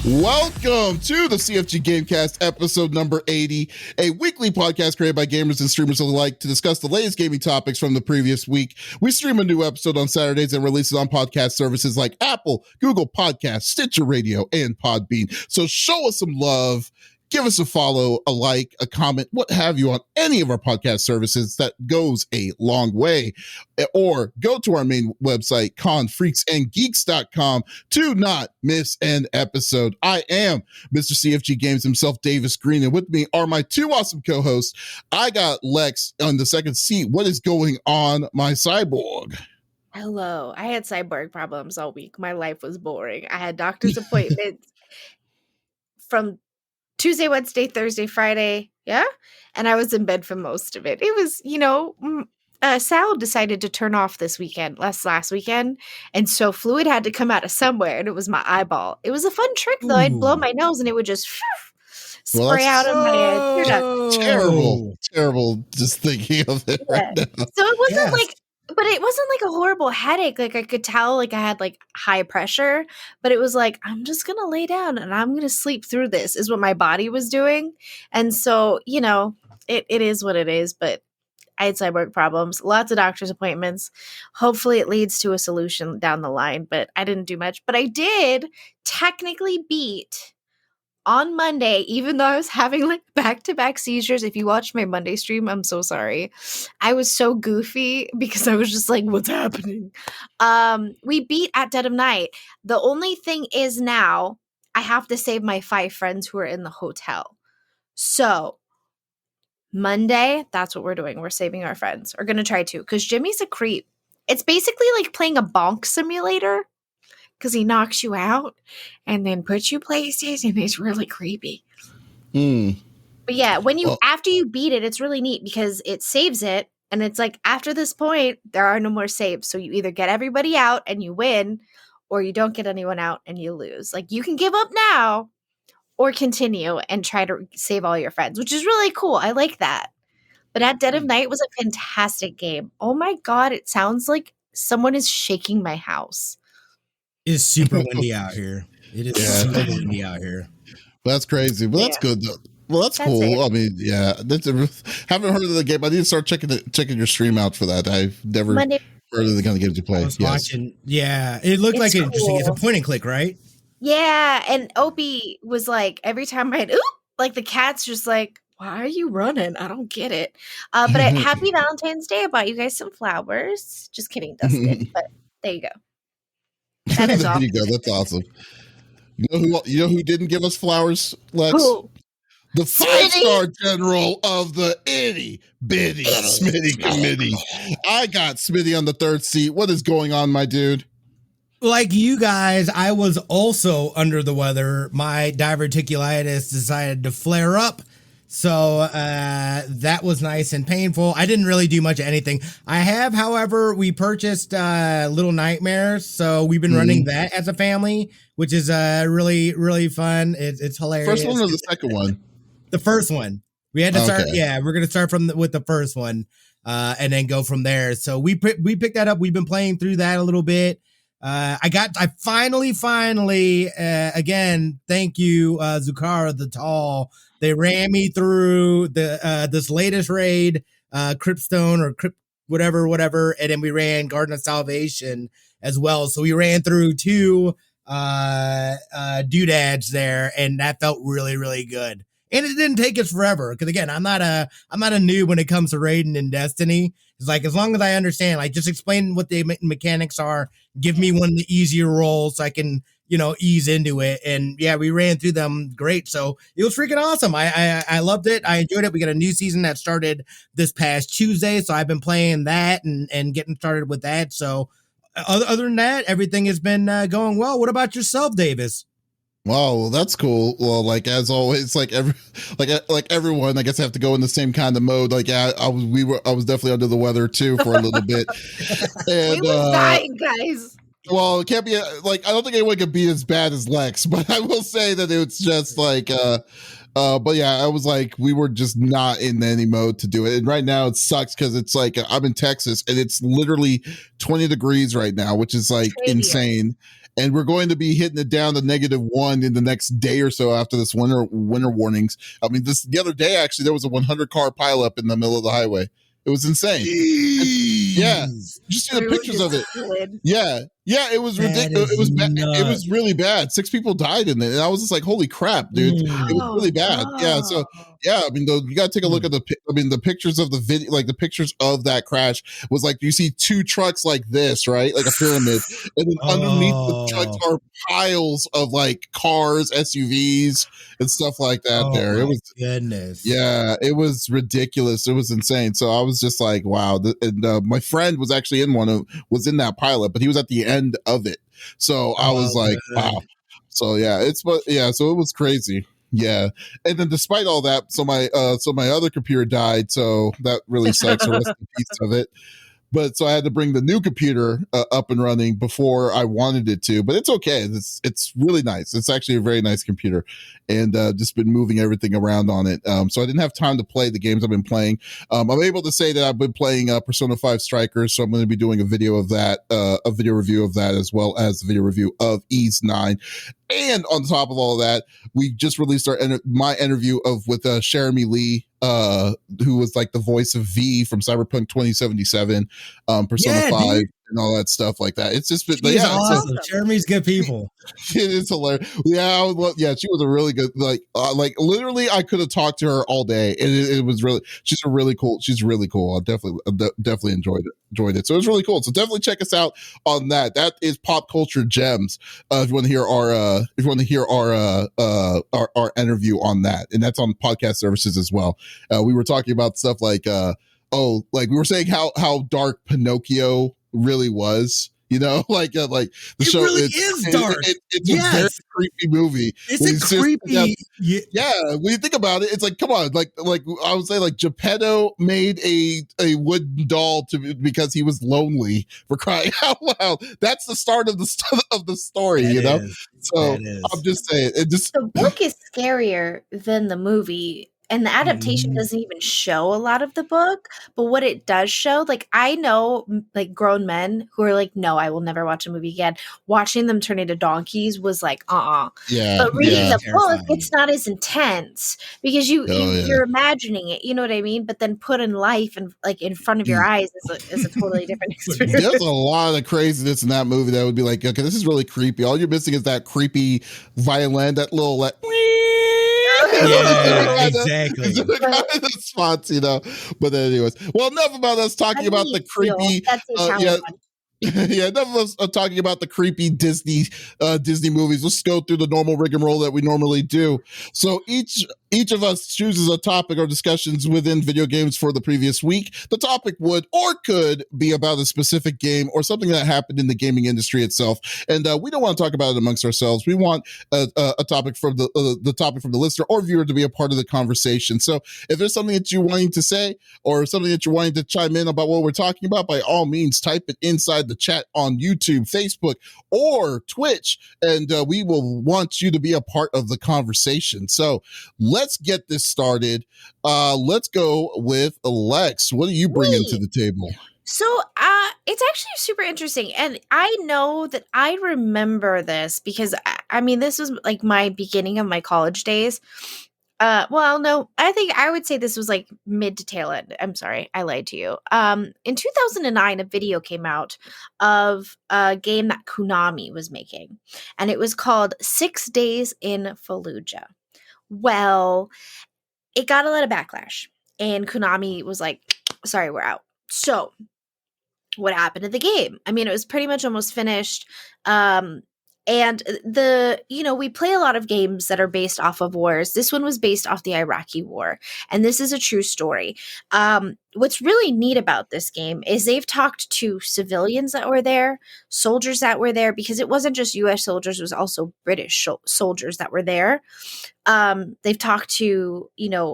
Welcome to the CFG GameCast episode number 80, a weekly podcast created by gamers and streamers alike to discuss the latest gaming topics from the previous week. We stream a new episode on Saturdays and release it on podcast services like Apple, Google Podcasts, Stitcher Radio, and Podbean. So show us some love. Give us a follow, a like, a comment, what have you on any of our podcast services. That goes a long way. Or go to our main website, confreaksandgeeks.com, to not miss an episode. I am Mr. CFG Games himself, Davis Green, and with me are my two awesome co-hosts. I got Lex on the second seat. What is going on, my cyborg? Hello. I had cyborg problems all week. My life was boring. I had doctor's appointments from Tuesday, Wednesday, Thursday, Friday. Yeah. And I was in bed for most of it. It was, Sal decided to turn off this weekend, last weekend. And so fluid had to come out of somewhere, and it was my eyeball. It was a fun trick, though. I'd blow my nose and it would just spray out of my head. Terrible just thinking of it right now. So it wasn't but it wasn't like a horrible headache. Like I could tell like I had like high pressure, but it was like, I'm just going to lay down and I'm going to sleep through this is what my body was doing. And so, it is what it is, but I had cyborg problems, lots of doctor's appointments. Hopefully it leads to a solution down the line, but I didn't do much. But I did technically beat on Monday, even though I was having like back-to-back seizures. If you watched my Monday stream, I'm so sorry. I was so goofy because I was just like, what's happening? We beat at dead of night. The only thing is now I have to save my 5 friends who are in the hotel. So Monday, that's what we're doing. We're saving our friends. We're going to try to, because Jimmy's a creep. It's basically like playing a bonk simulator, because he knocks you out and then puts you places, and it's really creepy. But yeah, after you beat it, it's really neat because it saves it. And it's like, after this point, there are no more saves. So you either get everybody out and you win, or you don't get anyone out and you lose. Like, you can give up now or continue and try to save all your friends, which is really cool. I like that. But at Dead of Night was a fantastic game. Oh my God, it sounds like someone is shaking my house. It's super windy out here. It is super windy out here. Well, that's crazy. Well, that's good though. Well, that's cool. It. I mean, haven't heard of the game. I need to start checking your stream out for that. I've never heard of the kind of games you play. Watching. Yeah, it looked like interesting. It's a point and click, right? Yeah, and Opie was like, every time I'd like the cat's just like, why are you running? I don't get it. But happy Valentine's Day. I bought you guys some flowers. Just kidding, Dustin. But there you go. That is there you go. That's awesome. You know who didn't give us flowers, Lex? Who? The 5-star general of the itty bitty Smitty committee. I got Smitty on the third seat. What is going on, my dude? Like you guys, I was also under the weather. My diverticulitis decided to flare up. So that was nice and painful. I didn't really do much of anything. I have, however, we purchased Little Nightmares. So we've been running that as a family, which is really, really fun. It's hilarious. First one or the second one? The first one. We had to start. Yeah, we're going to start with the first one and then go from there. So we picked that up. We've been playing through that a little bit. I finally, again, thank you, Zukara the Tall. They ran me through this latest raid, Cryptstone or Crypt, whatever. And then we ran Garden of Salvation as well. So we ran through 2 doodads there, and that felt really, really good. And it didn't take us forever. Cause again, I'm not a noob when it comes to raiding in Destiny. It's like, as long as I understand, like, just explain what the mechanics are, give me one of the easier roles so I can, ease into it. And yeah, we ran through them great. So it was freaking awesome. I loved it. I enjoyed it. We got a new season that started this past Tuesday. So I've been playing that and getting started with that. So other than that, everything has been going well. What about yourself, Davis? Wow, well, that's cool. Well, like, as always, like everyone, I guess I have to go in the same kind of mode. Like, I was definitely under the weather too for a little bit. And, we were dying, guys. Well, it can't be like, I don't think anyone could be as bad as Lex, but I will say that it's just like, but yeah, I was like, we were just not in any mode to do it. And right now it sucks because it's like, I'm in Texas and it's literally 20 degrees right now, which is like insane. and we're going to be hitting it down to -1 in the next day or so after this winter warnings. I mean, the other day actually there was a 100 car pileup in the middle of the highway. It was insane. Yeah, just see the pictures of it. Yeah, it was ridiculous. It was it was really bad. 6 people died in it, and I was just like, "Holy crap, dude!" It was really bad. Yeah, so yeah, I mean, you got to take a look at the pictures of the video, like the pictures of that crash was like you see 2 trucks like this, right, like a pyramid, and then underneath the trucks are piles of like cars, SUVs, and stuff like that. It was goodness. Yeah, it was ridiculous. It was insane. So I was just like, wow. And my friend was actually was in that pilot, but he was at the end of it. So I was like, wow. So yeah, so it was crazy. Yeah. And then despite all that, so my other computer died. So that really sucks. The rest of the piece of it. But so I had to bring the new computer up and running before I wanted it to, but it's okay. It's really nice. It's actually a very nice computer, and just been moving everything around on it. So I didn't have time to play the games I've been playing. I'm able to say that I've been playing Persona 5 Strikers, so I'm going to be doing a video of that, a video review of that, as well as a video review of Ys 9. And on top of all of that, we just released my interview with Jeremy Lee, who was like the voice of V from Cyberpunk 2077, Persona 5, and all that stuff like that. It's just been, She's awesome. Jeremy's good people. It is hilarious. Yeah, she was a really good, like literally, I could have talked to her all day, and it was really. She's really cool. I definitely enjoyed it. So it was really cool. So definitely check us out on that. That is Pop Culture Gems. If you want to hear our interview on that, and that's on podcast services as well. We were talking about stuff like we were saying how dark Pinocchio really was. Like the show really is dark. It's a very creepy movie. It's a creepy. Yeah, when you think about it, it's like, come on, like I would say, like Geppetto made a wooden doll because he was lonely, for crying out loud. That's the start of the story, So I'm just saying, the book is scarier than the movie. And the adaptation doesn't even show a lot of the book, but what it does show, like I know like grown men who are like, no, I will never watch a movie again. Watching them turn into donkeys was like, Yeah. But reading the book, it's not as intense because you're imagining it. You know what I mean? But then put in life and like in front of your eyes is a totally different experience. There's a lot of craziness in that movie that would be like, okay, this is really creepy. All you're missing is that creepy violin, that little like. Yeah, exactly. The spots, But anyways, well, enough about us talking about the creepy. Enough of us talking about the creepy Disney movies. Let's go through the normal rigmarole that we normally do. So each of us chooses a topic or discussions within video games for the previous week. The topic would or could be about a specific game or something that happened in the gaming industry itself. And we don't want to talk about it amongst ourselves. We want a topic from the topic from the listener or viewer to be a part of the conversation. So if there's something that you're wanting to say or something that you're wanting to chime in about what we're talking about, by all means, type it inside the chat on YouTube, Facebook, or Twitch, and we will want you to be a part of the conversation. So let's get this started. Let's go with Lex. What are you bringing to the table? So it's actually super interesting. And I know that I remember this because, I mean, this was like my beginning of my college days. Well, no, I think I would say this was like mid to tail end. I'm sorry, I lied to you. In 2009, a video came out of a game that Konami was making, and it was called 6 Days in Fallujah. Well, it got a lot of backlash, and Konami was like, sorry, we're out. So what happened to the game? I mean, it was pretty much almost finished. And we play a lot of games that are based off of wars. This one was based off the Iraqi war, and this is a true story. What's really neat about this game is they've talked to civilians that were there, soldiers that were there, because it wasn't just U.S. soldiers, it was also British soldiers that were there. They've talked to,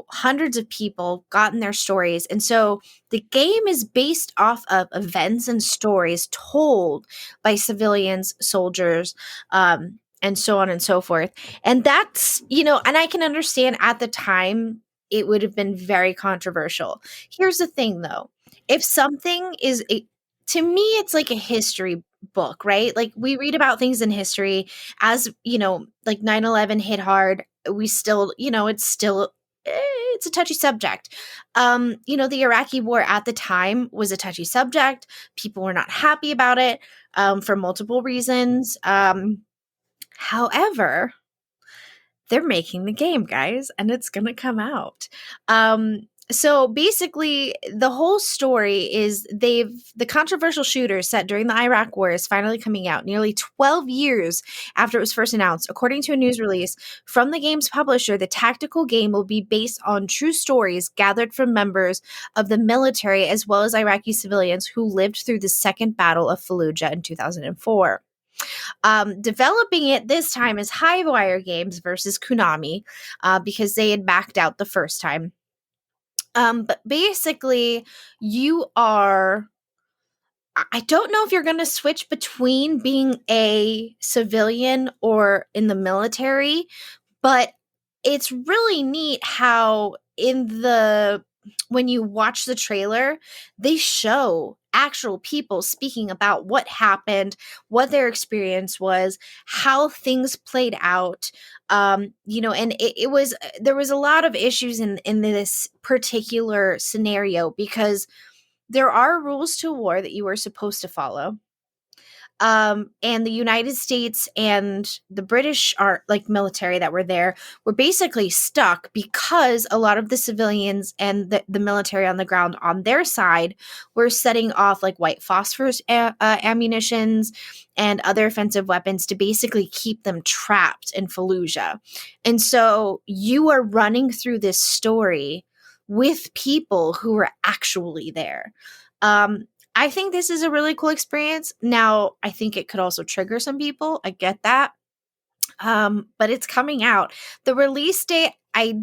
hundreds of people, gotten their stories. And so the game is based off of events and stories told by civilians, soldiers, and so on and so forth. And that's, and I can understand at the time it would have been very controversial. Here's the thing, though. If something is to me, it's like a history book, right? Like we read about things in history as, like 9/11 hit hard. We still, it's a touchy subject. The Iraqi war at the time was a touchy subject. People were not happy about it for multiple reasons. However, they're making the game, guys, and it's going to come out. So basically, the whole story is the controversial shooter set during the Iraq War is finally coming out nearly 12 years after it was first announced. According to a news release from the game's publisher, the tactical game will be based on true stories gathered from members of the military as well as Iraqi civilians who lived through the Second Battle of Fallujah in 2004. Developing it this time is Hivewire Games versus Konami because they had backed out the first time. But basically, I don't know if you're going to switch between being a civilian or in the military, but it's really neat how when you watch the trailer, they show actual people speaking about what happened, what their experience was, how things played out. And there was a lot of issues in this particular scenario because there are rules to war that you are supposed to follow. And the United States and the British military that were there were basically stuck because a lot of the civilians and the military on the ground on their side were setting off like white phosphorus ammunitions and other offensive weapons to basically keep them trapped in Fallujah. And so you are running through this story with people who were actually there. I think this is a really cool experience. Now, I think it could also trigger some people. I get that. But it's coming out. The release date, I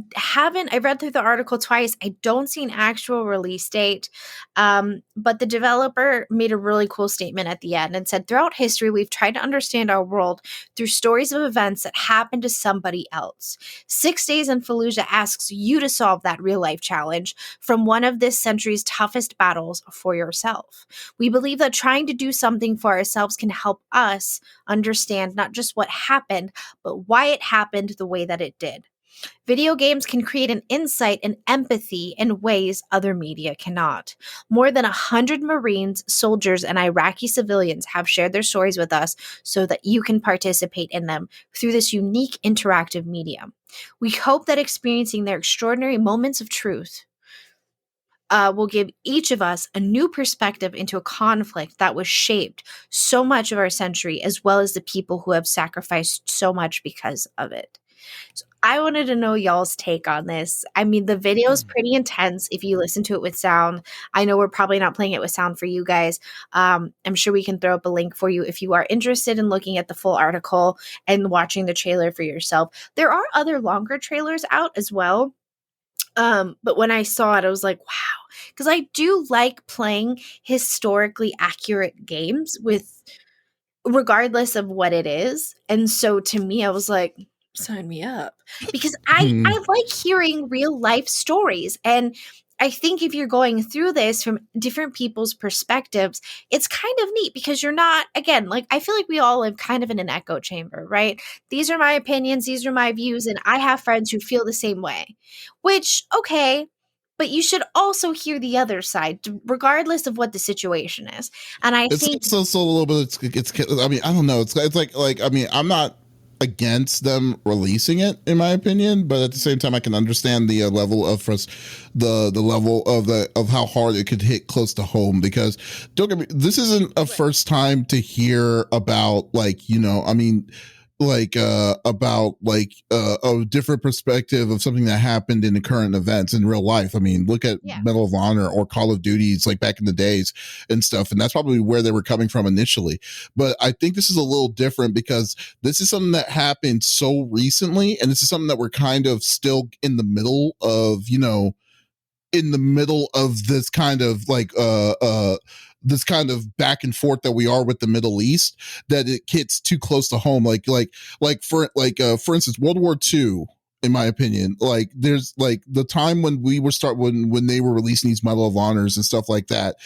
read through the article twice. I don't see an actual release date. But the developer made a really cool statement at the end and said, throughout history, we've tried to understand our world through stories of events that happened to somebody else. 6 Days in Fallujah asks you to solve that real life challenge from one of this century's toughest battles for yourself. We believe that trying to do something for ourselves can help us understand not just what happened, but why it happened the way that it did. Video games can create an insight and empathy in ways other media cannot. More than 100 Marines, soldiers, and Iraqi civilians have shared their stories with us so that you can participate in them through this unique interactive medium. We hope that experiencing their extraordinary moments of truth will give each of us a new perspective into a conflict that was shaped so much of our century, as well as the people who have sacrificed so much because of it. So I wanted to know y'all's take on this. I mean, the video is pretty intense if you listen to it with sound. I know we're probably not playing it with sound for you guys. I'm sure we can throw up a link for you if you are interested in looking at the full article and watching the trailer for yourself. There are other longer trailers out as well. But when I saw it, I was like, wow, because I do like playing historically accurate games regardless of what it is. And so to me, I was like, sign me up, because I like hearing real life stories. And I think if you're going through this from different people's perspectives, it's kind of neat because you're not, again, like I feel like we all live kind of in an echo chamber, right? These are my opinions, these are my views, and I have friends who feel the same way, which, okay, but you should also hear the other side, regardless of what the situation is. And I think so a little bit. It's. I mean, I don't know. It's like. I mean, I'm not against them releasing it, in my opinion, but at the same time, I can understand the level of the level of how hard it could hit close to home. Because don't get me, this isn't a first time to hear about a different perspective of something that happened in the current events in real life. I mean, look at Medal of Honor or Call of Duties, like back in the days and stuff. And that's probably where they were coming from initially. But I think this is a little different because this is something that happened so recently. And this is something that we're kind of still in the middle of, this kind of this kind of back and forth that we are with the Middle East, that it hits too close to home. For instance, World War II in my opinion. Like there's like the time when we were when they were releasing these Medal of Honors and stuff like that,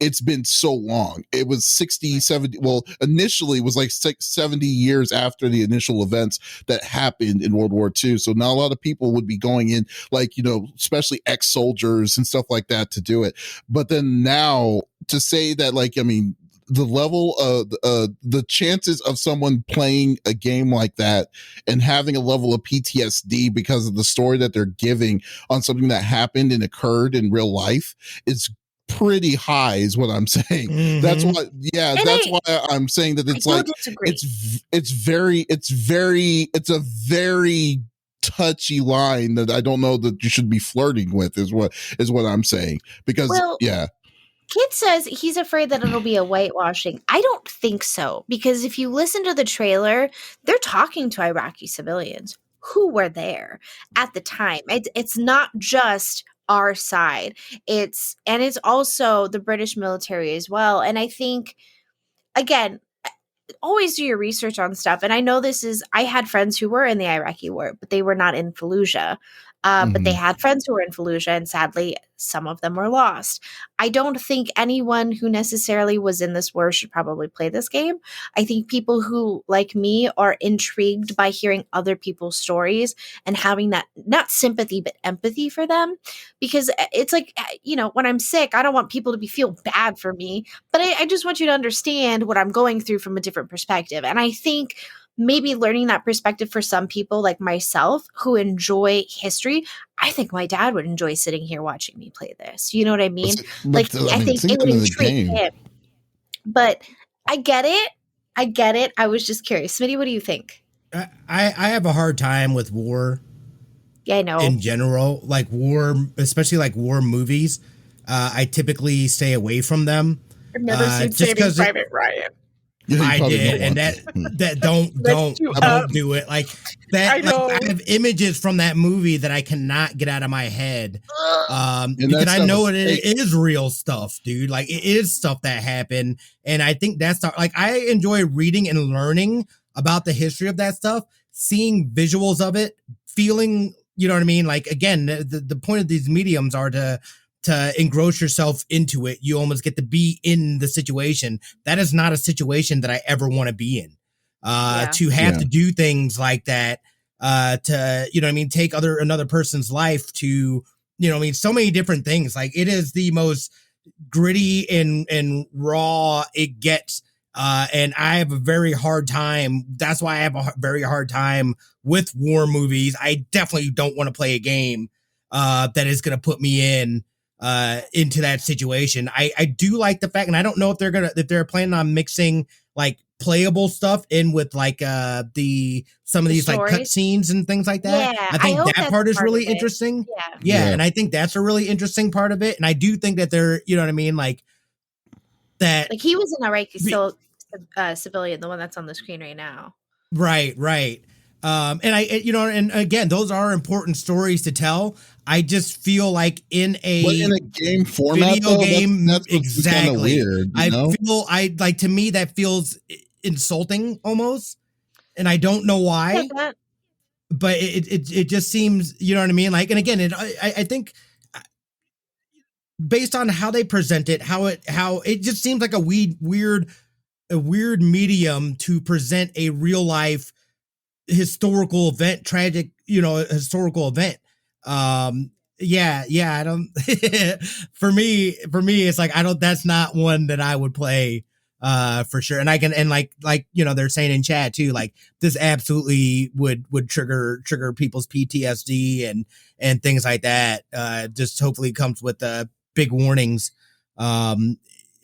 it's been so long. It was 60, 70. Well, initially it was like 70 years after the initial events that happened in World War II. So not a lot of people would be going in, like, you know, especially ex-soldiers and stuff like that to do it. But then now to say that, like, I mean, the level of the chances of someone playing a game like that and having a level of PTSD because of the story that they're giving on something that happened and occurred in real life is pretty high, is what I'm saying. Mhm. That's why, yeah, And that's why I'm saying that it's I like don't disagree. it's a very touchy line that I don't know that you should be flirting with, is what I'm saying. Because Well, yeah. Kid says he's afraid that it'll be a whitewashing. I don't think so, because if you listen to the trailer, they're talking to Iraqi civilians who were there at the time. It's not just our side. It's also the British military as well. And I think, again, always do your research on stuff. And I know I had friends who were in the Iraqi war, but they were not in Fallujah. But they had friends who were in Fallujah, and sadly, some of them were lost. I don't think anyone who necessarily was in this war should probably play this game. I think people who, like me, are intrigued by hearing other people's stories and having that, not sympathy, but empathy for them. Because it's like, you know, when I'm sick, I don't want people to feel bad for me, but I just want you to understand what I'm going through from a different perspective. And I think maybe learning that perspective for some people like myself who enjoy history, I think my dad would enjoy sitting here watching me play this. You know what I mean? I think it would intrigue him. But I get it. I was just curious. Smitty, what do you think? I have a hard time with war. Yeah, I know. In general, like war, especially like war movies, I typically stay away from them. I've never seen Saving Private Ryan. Yeah, I did, and that don't do it. Like that, I have images from that movie that I cannot get out of my head. Because I know it is real stuff, dude. Like it is stuff that happened, and I think that's like I enjoy reading and learning about the history of that stuff, seeing visuals of it, feeling. You know what I mean? Like again, the point of these mediums are to engross yourself into it. You almost get to be in the situation. That is not a situation that I ever want to be in. To have to do things like that, to, you know what I mean, take another person's life, to, you know what I mean, so many different things. Like it is the most gritty and raw it gets. And I have a very hard time. That's why I have a very hard time with war movies. I definitely don't want to play a game that is going to put me into that situation. I do like the fact, and I don't know if they're planning on mixing like playable stuff in with like some of these like cutscenes and things like that. Yeah, I think that part is really interesting. Yeah, and I think that's a really interesting part of it. And I do think that they're, you know what I mean, like that. Like he was an Iraqi civilian, the one that's on the screen right now. Right. And and again, those are important stories to tell. I just feel like in a game format, video game, that's exactly. Weird, to me that feels insulting almost, and I don't know why. But it just seems, you know what I mean. Like, and again, I think based on how they present it, how it just seems like a weird medium to present a real life historical event, tragic, historical event. I don't for me it's like that's not one that I would play for sure. And I can, and like they're saying in chat too, like this absolutely would trigger people's PTSD and things like that. Just hopefully comes with big warnings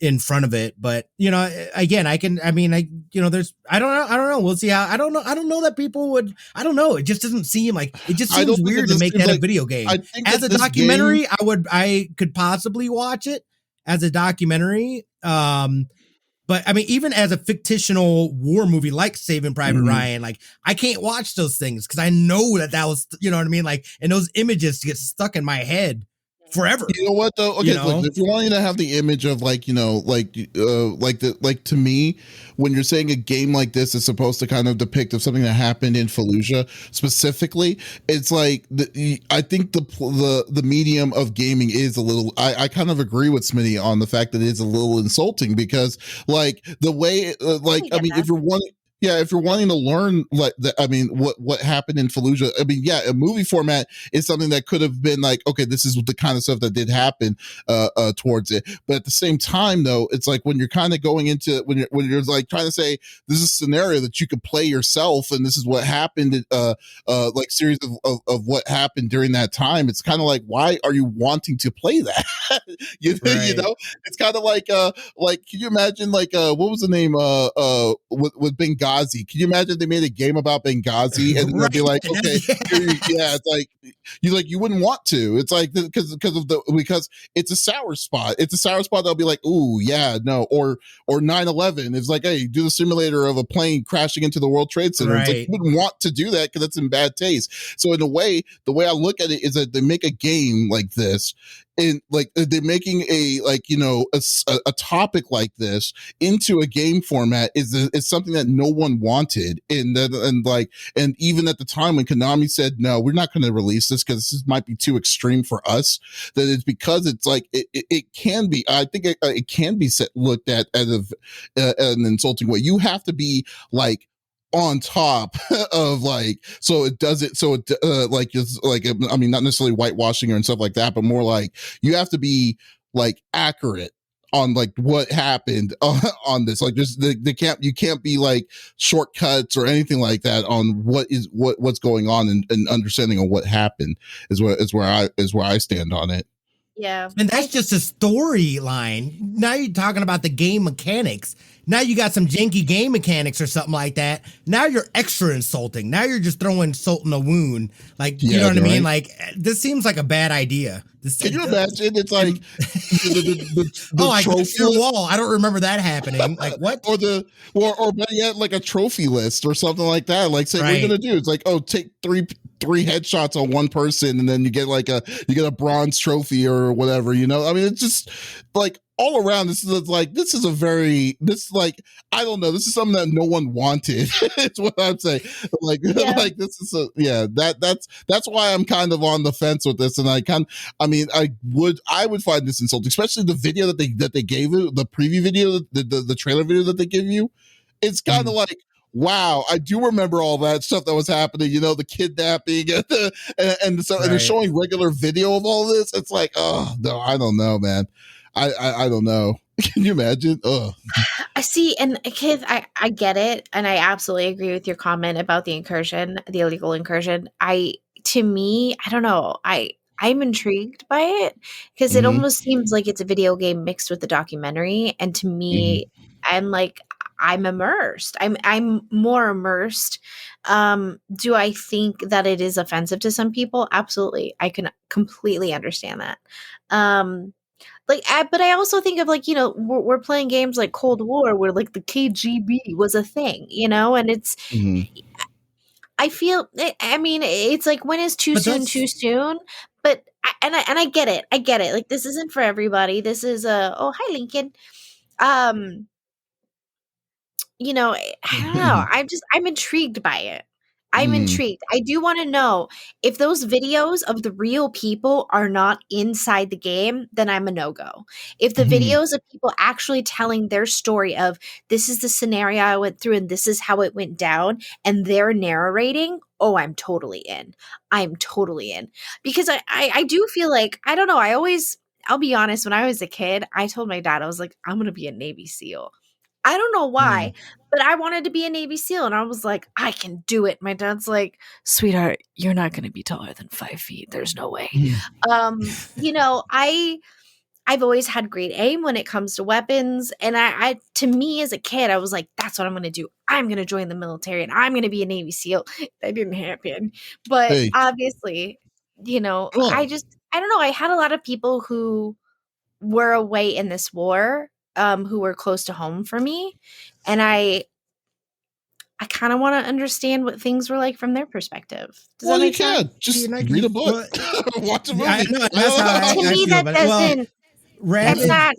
in front of it. But again, I don't know, we'll see how. I don't know that people would. I don't know, it just doesn't seem like, it just seems weird to make that a video game. As a documentary, I could possibly watch it as a documentary, but I mean, even as a fictional war movie like Saving Private Ryan, like I can't watch those things because I know that was, you know what I mean, like, and those images get stuck in my head forever. You know what though? Okay, look, if you're wanting to have the image of like, to me, when you're saying a game like this is supposed to kind of depict of something that happened in Fallujah specifically, it's like I think the medium of gaming is a little. I kind of agree with Smitty on the fact that it's a little insulting because like the way, if you're wanting. Yeah, if you're wanting to learn like that, I mean, what happened in Fallujah, I mean, yeah, a movie format is something that could have been like, okay, this is the kind of stuff that did happen towards it. But at the same time, though, it's like when you're kind of going into when you're like trying to say this is a scenario that you could play yourself, and this is what happened, like series of what happened during that time. It's kind of like, why are you wanting to play that? you know, it's kind of like can you imagine like what was the name with Benghazi? Can you imagine if they made a game about Benghazi and they'll be like, okay, yeah, it's like you wouldn't want to. It's like because it's a sour spot. It's a sour spot that'll be like, ooh, yeah, no, or 9/11. It's like, hey, do the simulator of a plane crashing into the World Trade Center. It's like you wouldn't want to do that because that's in bad taste. So in a way, the way I look at it is that they make a game like this. And like they're making a topic like this into a game format is something that no one wanted, and even at the time when Konami said no, we're not going to release this because this might be too extreme for us, that it's because it's like it can be. I think it can be looked at as an insulting way. You have to be like on top of like I mean, not necessarily whitewashing or and stuff like that, but more like you have to be like accurate on like what happened on this. Like just you can't be like shortcuts or anything like that on what's going on and understanding of what happened is where I stand on it. Yeah. And that's just a storyline. Now you're talking about the game mechanics. Now you got some janky game mechanics or something like that. Now you're extra insulting. Now you're just throwing salt in the wound. Like, you know what I mean? Like, this seems like a bad idea. Can you imagine? It's like I clicked your wall. I don't remember that happening. Like what? or better yet, like a trophy list or something like that. Like, say, what are you gonna do? It's like, oh, take three headshots on one person, and then you get a bronze trophy or whatever. You know, I mean, it's just like all around. This is I don't know. This is something that no one wanted. It's what I'm saying. Like this is that's why I'm kind of on the fence with this, and I would find this insulting, especially the video that they gave you, the preview video, the trailer video that they give you. It's kind of like, wow, I do remember all that stuff that was happening, you know, the kidnapping and they're showing regular video of all this. It's like, oh no, I don't know, man. I don't know. Can you imagine? Oh, I see. And Keith, I get it. And I absolutely agree with your comment about the illegal incursion. To me, I don't know. I'm intrigued by it because it almost seems like it's a video game mixed with a documentary. And to me, I'm immersed. I'm more immersed. Do I think that it is offensive to some people? Absolutely. I can completely understand that. But I also think of like, you know, we're playing games like Cold War where like the KGB was a thing, you know, and it's, I feel, I mean, it's like, when is too soon? But I get it. I get it. Like, this isn't for everybody. This is oh, hi, Lincoln. You know, I don't know. I'm intrigued by it. I'm intrigued. I do want to know if those videos of the real people are not inside the game, then I'm a no-go. If the videos of people actually telling their story of this is the scenario I went through and this is how it went down and they're narrating, oh, I'm totally in. I'm totally in. Because I do feel like, I don't know, I'll be honest, when I was a kid, I told my dad, I was like, I'm going to be a Navy SEAL. I don't know why, but I wanted to be a Navy SEAL, and I was like, I can do it. My dad's like, sweetheart, you're not going to be taller than 5 feet. There's no way. You know, I've always had great aim when it comes to weapons, and I to me as a kid, I was like, that's what I'm going to do. I'm going to join the military, and I'm going to be a Navy SEAL. That didn't happen, but obviously, you know, I don't know. I had a lot of people who were away in this war, who were close to home for me. And I I kind of want to understand what things were like from their perspective. Does Well, that you make sense? can just read a book, watch a movie. I know, that's how I To me, feel that about it. Well, doesn't. That's not.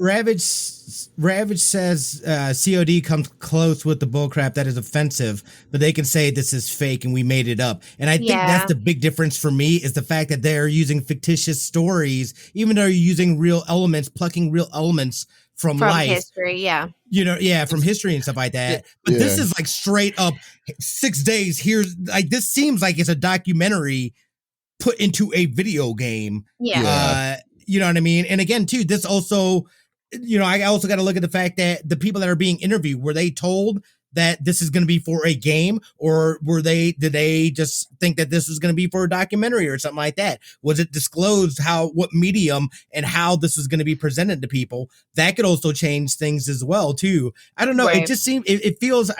Ravage says COD comes close with the bullcrap that is offensive, but they can say this is fake and we made it up. And I think that's the big difference for me is the fact that they're using fictitious stories, even though you're using real elements, plucking real elements from life. History, yeah. You know, from history and stuff like that. But this is like straight up 6 days. Here's like, this seems like it's a documentary put into a video game. Yeah. You know what I mean? And again, too, this also, you know, I also got to look at the fact that the people that are being interviewed, were they told that this is going to be for a game, or did they just think that this was going to be for a documentary or something like that? Was it disclosed what medium and how this was going to be presented to people? That could also change things as well, too. I don't know. Right. It just seems, it feels,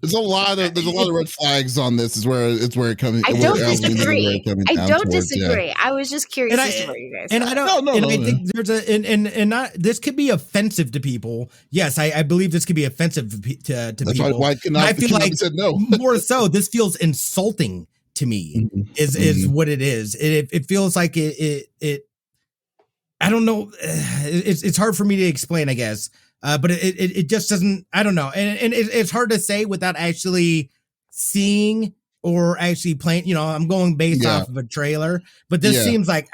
there's a lot of red flags on this. Is where it comes. I don't disagree. I was just curious as to where you guys. And I don't. I think there's and not. This could be offensive to people. Yes, I believe this could be offensive to people. That's why I feel like said no. More so, this feels insulting to me. Is what it is. It feels like it. I don't know. It's hard for me to explain, I guess. But it just doesn't, I don't know. And it's hard to say without actually seeing or actually playing, you know, I'm going based off of a trailer, but this seems like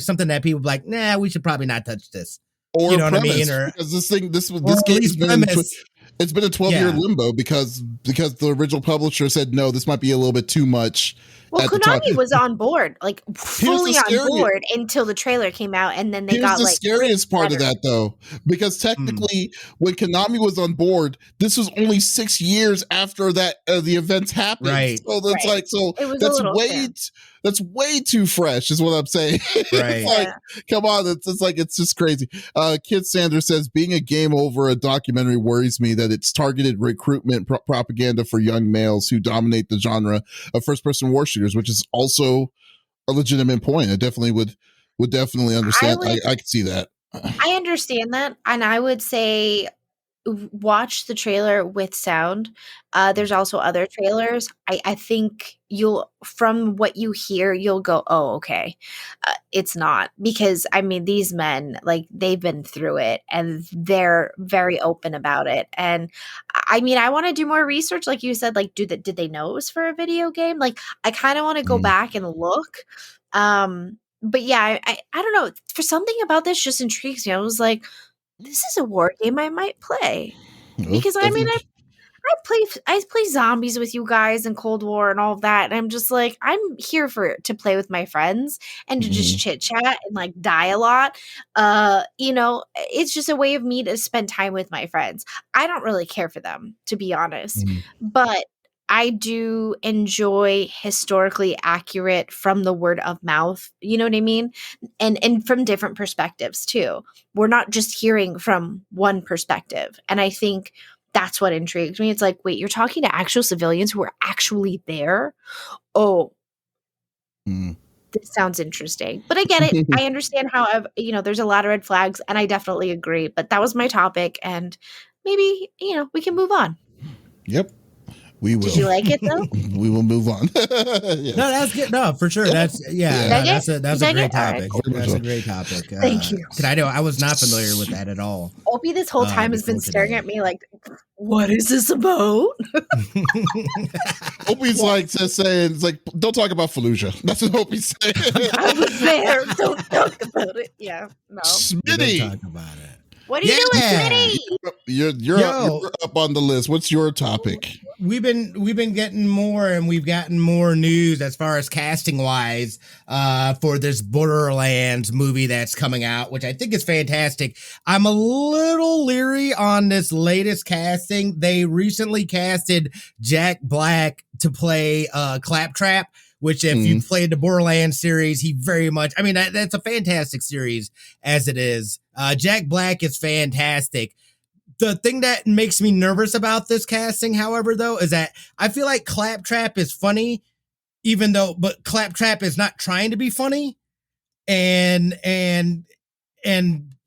something that people be like, nah, we should probably not touch this. Or you know premise, what I mean? Or because this game has been it's been a 12-year limbo because the original publisher said, no, this might be a little bit too much. Well, Konami was on board, like fully on board until the trailer came out, and then they got the scariest part of that, though, because technically, when Konami was on board, this was only 6 years after that the events happened. Right. So that's like that's way too fresh, is what I'm saying. Right. It's like, come on, it's just crazy. Kid Sanders says, being a game over a documentary worries me that it's targeted recruitment propaganda for young males who dominate the genre of first-person war shooters, which is also a legitimate point. I definitely would definitely understand. I could see that. I understand that, and I would say watch the trailer with sound. There's also other trailers. I think from what you hear, you'll go, oh, okay. It's not, because I mean, these men, like, they've been through it and they're very open about it. And I mean, I want to do more research. Like you said, like, did they know it was for a video game? Like, I kind of want to go back and look. But yeah, I don't know. For something about this just intrigues me. I was like, this is a war game I might play, because I mean, I play zombies with you guys in Cold War and all of that, and I'm just like, I'm here to play with my friends and to just chit chat and like die a lot. You know, it's just a way of me to spend time with my friends. I don't really care for them, to be honest, but I do enjoy historically accurate from the word of mouth, you know what I mean? And from different perspectives too. We're not just hearing from one perspective. And I think that's what intrigued me. It's like, wait, you're talking to actual civilians who are actually there? Oh, this sounds interesting. But I get it. I understand how, you know, there's a lot of red flags, and I definitely agree. But that was my topic, and maybe, you know, we can move on. Yep. We will. Did you like it though? We will move on. Yes. No, that's good. No, for sure. That's that's a great topic. That's a great topic. Thank you. Because I was not familiar with that at all. Opie this whole time has been staring at me like, what is this about? Opie's like saying, it's like, don't talk about Fallujah. That's what Opie's saying. I was there. Don't talk about it. Yeah. No. Smitty. Don't talk about it. What are you doing, Smitty? You're up on the list. What's your topic? We've been getting more, and we've gotten more news as far as casting wise for this Borderlands movie that's coming out, which I think is fantastic. I'm a little leery on this latest casting. They recently casted Jack Black to play Claptrap, which if you played the Borderlands series, he very much, I mean, that's a fantastic series as it is. Jack Black is fantastic. The thing that makes me nervous about this casting, however, though, is that I feel like Claptrap is funny, but Claptrap is not trying to be funny. And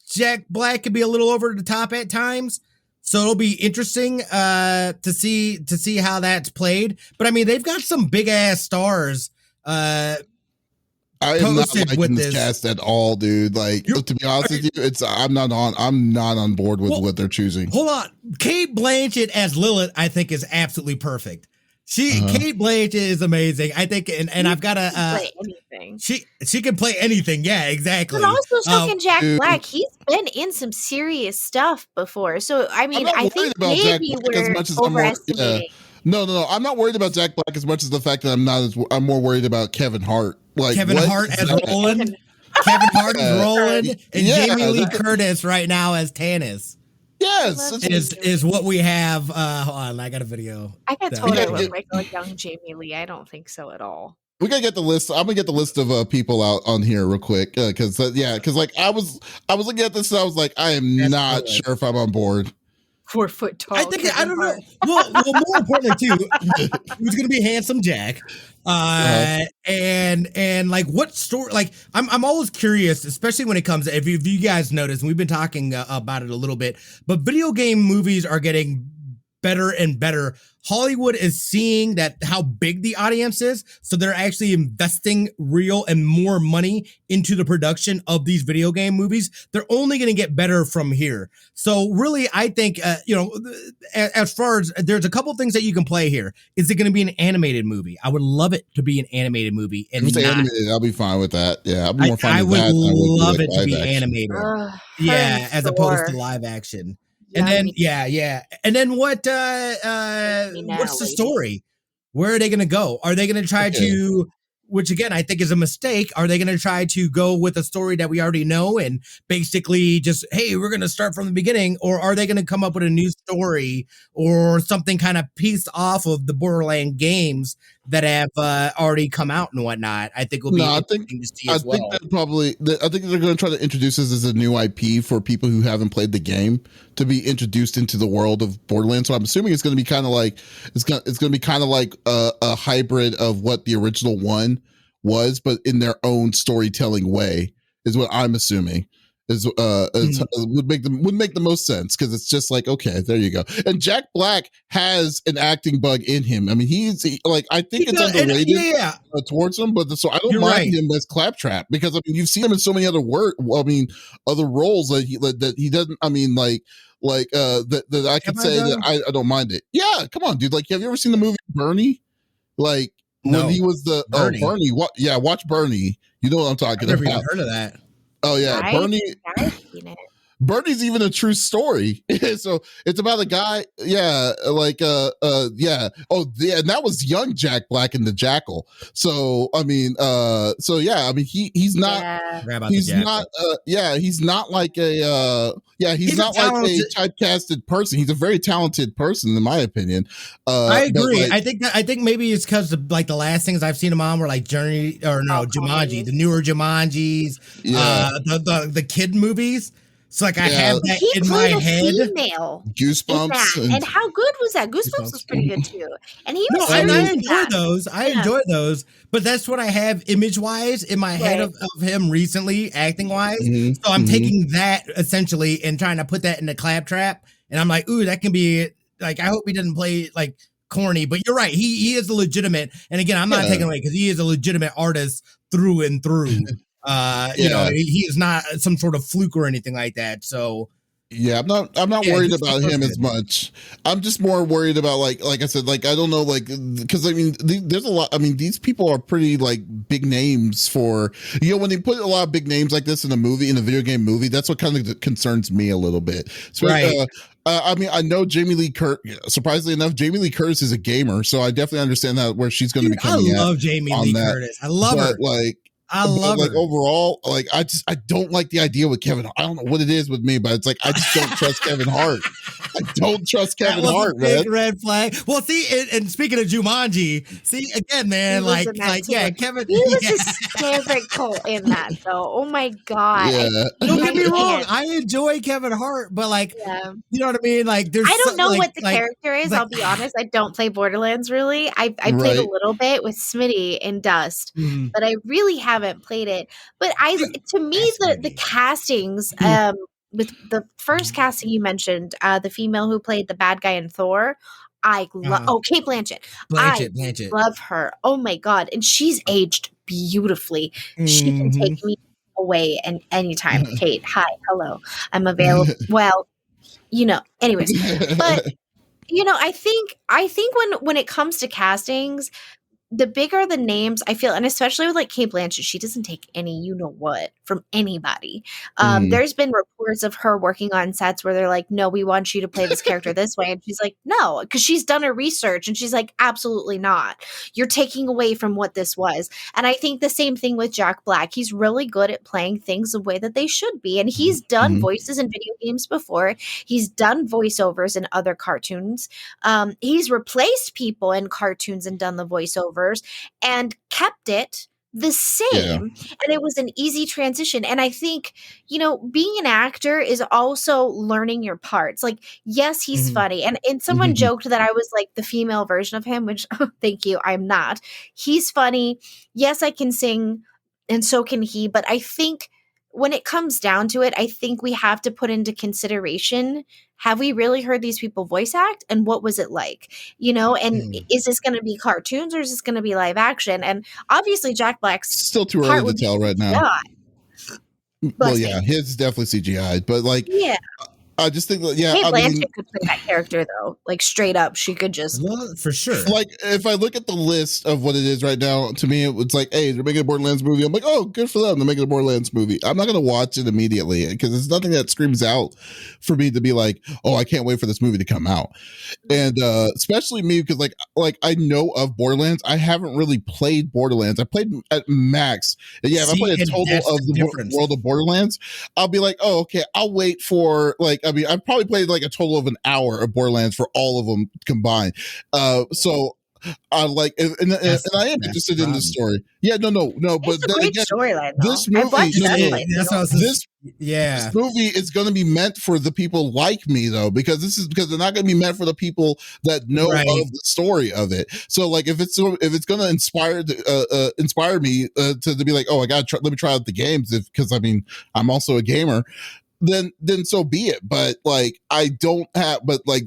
Jack Black could be a little over the top at times. So it'll be interesting to see how that's played. But I mean, they've got some big ass stars. I am not liking this cast at all, dude. Like, to be honest with you, I'm not on board with what they're choosing. Hold on, Kate Blanchett as Lilith, I think, is absolutely perfect. Kate Blanchett is amazing. I think, and I've got to play anything. She can play anything. Yeah, exactly. But also, so can Jack Black. He's been in some serious stuff before. So I mean, I think maybe we're overestimating. No. I'm not worried about Jack Black as much as the fact that I'm more worried about Kevin Hart. Like Kevin Hart as Roland. Kevin Hart as Roland, and Jamie Lee Curtis right now as Tannis. Yes, is what we have. Hold on, I got a video. I got told it looked like a young Jamie Lee. I don't think so at all. We gotta get the list. I'm gonna get the list of people out on here real quick because like I was looking at this and I was like, I am not sure if I'm on board. 4 foot tall. I don't know. Well, more importantly too, who's gonna be handsome Jack? And like what story? Like I'm always curious, especially when it comes to, if you guys notice, and we've been talking about it a little bit, but video game movies are getting better and better. Hollywood is seeing that how big the audience is, so they're actually investing real and more money into the production of these video game movies. They're only going to get better from here. So really, I think as far as, there's a couple things that you can play here. Is it going to be an animated movie? I would love it to be an animated movie. And animated, I'll be fine with that. Yeah, I'll be more fine I with would that. love it to be animated. As opposed to live action. And then, and then what's the story? Where are they going to go? Are they going to try to, which again, I think is a mistake. Are they going to try to go with a story that we already know and basically just, hey, we're going to start from the beginning? Or are they going to come up with a new story or something kind of pieced off of the Borderland games that have already come out and whatnot? I think will be interesting to see as well. I think they're going to try to introduce this as a new IP for people who haven't played the game to be introduced into the world of Borderlands. So I'm assuming it's going to be kind of like a hybrid of what the original one was, but in their own storytelling way, is what I'm assuming. Would make the most sense, because it's just like, okay, there you go. And Jack Black has an acting bug in him. I mean, I think it's underrated towards him, but so I don't mind him as Claptrap, because I mean, you've seen him in so many other other roles that he doesn't. I mean, that I could say that I don't mind it. Yeah, come on, dude. Like, have you ever seen the movie Bernie? Like, when he was Bernie. Watch Bernie. You know what I'm talking about. I've never even heard of that. Oh yeah, Bernie's even a true story. So it's about a guy, and that was young Jack Black in the Jackal. So I mean, he's not like a typecasted person. He's a very talented person, in my opinion. I agree. I think maybe it's because like the last things I've seen him on were like Jumanji, the newer Jumanjis, the kid movies. So like I have that in my head. Goosebumps. And how good was that? Goosebumps was pretty good too. And he was I enjoy those. I enjoy those. But that's what I have image wise in my head of him recently, acting wise. Mm-hmm. So I'm taking that essentially and trying to put that in the Claptrap. And I'm like, ooh, that can be like, I hope he doesn't play like corny, but you're right. He is a legitimate, and again, I'm not taking away, because he is a legitimate artist through and through. He is not some sort of fluke or anything like that. So yeah, I'm not worried about him as much. I'm just more worried about like I said, like, I don't know, like, because I mean, there's a lot. I mean, these people are pretty like big names for, when they put a lot of big names like this in a video game movie, that's what kind of concerns me a little bit. So, I mean, I know surprisingly enough, Jamie Lee Curtis is a gamer, so I definitely understand that where she's going to be coming. I love Jamie Lee Curtis. I love her. I love her. Overall, like, I don't like the idea with Kevin. I don't know what it is with me, but it's like I just don't trust Kevin Hart. I don't trust Kevin Hart, man. Big red flag. Well, see, and speaking of Jumanji, see again, man, Kevin. He was hysterical in that, though. Oh my god! Yeah. Don't get me wrong. I enjoy Kevin Hart, but you know what I mean. Like, there's I don't know what the character is. I'll be honest. I don't play Borderlands really. I played a little bit with Smitty and Dust, but I really haven't played it. But to me, the castings, with the first casting you mentioned, the female who played the bad guy in Thor, I love. Kate Blanchett. Blanchett. Love her. Oh my god, and she's aged beautifully. She can take me away and anytime. Kate, hi, hello, I'm available. Well, anyways, but I think when it comes to castings, the bigger the names, I feel, and especially with like Kate Blanchett, she doesn't take any what from anybody. There's been reports of her working on sets where they're like, no, we want you to play this character this way. And she's like, no, because she's done her research and she's like, absolutely not. You're taking away from what this was. And I think the same thing with Jack Black. He's really good at playing things the way that they should be. And he's done voices in video games before. He's done voiceovers in other cartoons. He's replaced people in cartoons and done the voiceovers and kept it the same, and it was an easy transition. And I think being an actor is also learning your parts. Like, yes, he's funny, and someone joked that I was like the female version of him, which thank you, I'm not. He's funny, yes, I can sing, and so can he, but I think when it comes down to it, I think we have to put into consideration, have we really heard these people voice act, and what was it like? And is this going to be cartoons or is this going to be live action? And obviously Jack Black's still too early to tell right now. Well, yeah, his is definitely CGI, but like, I just think that, Kate Blanchett could play that character though, like straight up, she could just for sure. Like, if I look at the list of what it is right now, to me, it's like, hey, they're making a Borderlands movie. I'm like, oh, good for them. They're making a Borderlands movie. I'm not going to watch it immediately because it's nothing that screams out for me to be like, oh, I can't wait for this movie to come out. And especially me, because like I know of Borderlands. I haven't really played Borderlands. I played at max. And if I play a total of the world of Borderlands, I'll be like, oh, okay, I'll wait for I've probably played like a total of an hour of Borderlands for all of them combined. So I like, and I am interested in this story. Yeah, no, but it's a great storyline. This movie, this Yeah. This movie is going to be meant for the people like me, though, because they're not going to be meant for the people that know of the story of it. So, like, if it's going to inspire me to be like, oh, let me try out the games, because I mean, I'm also a gamer. Then so be it. But like, I don't have, but like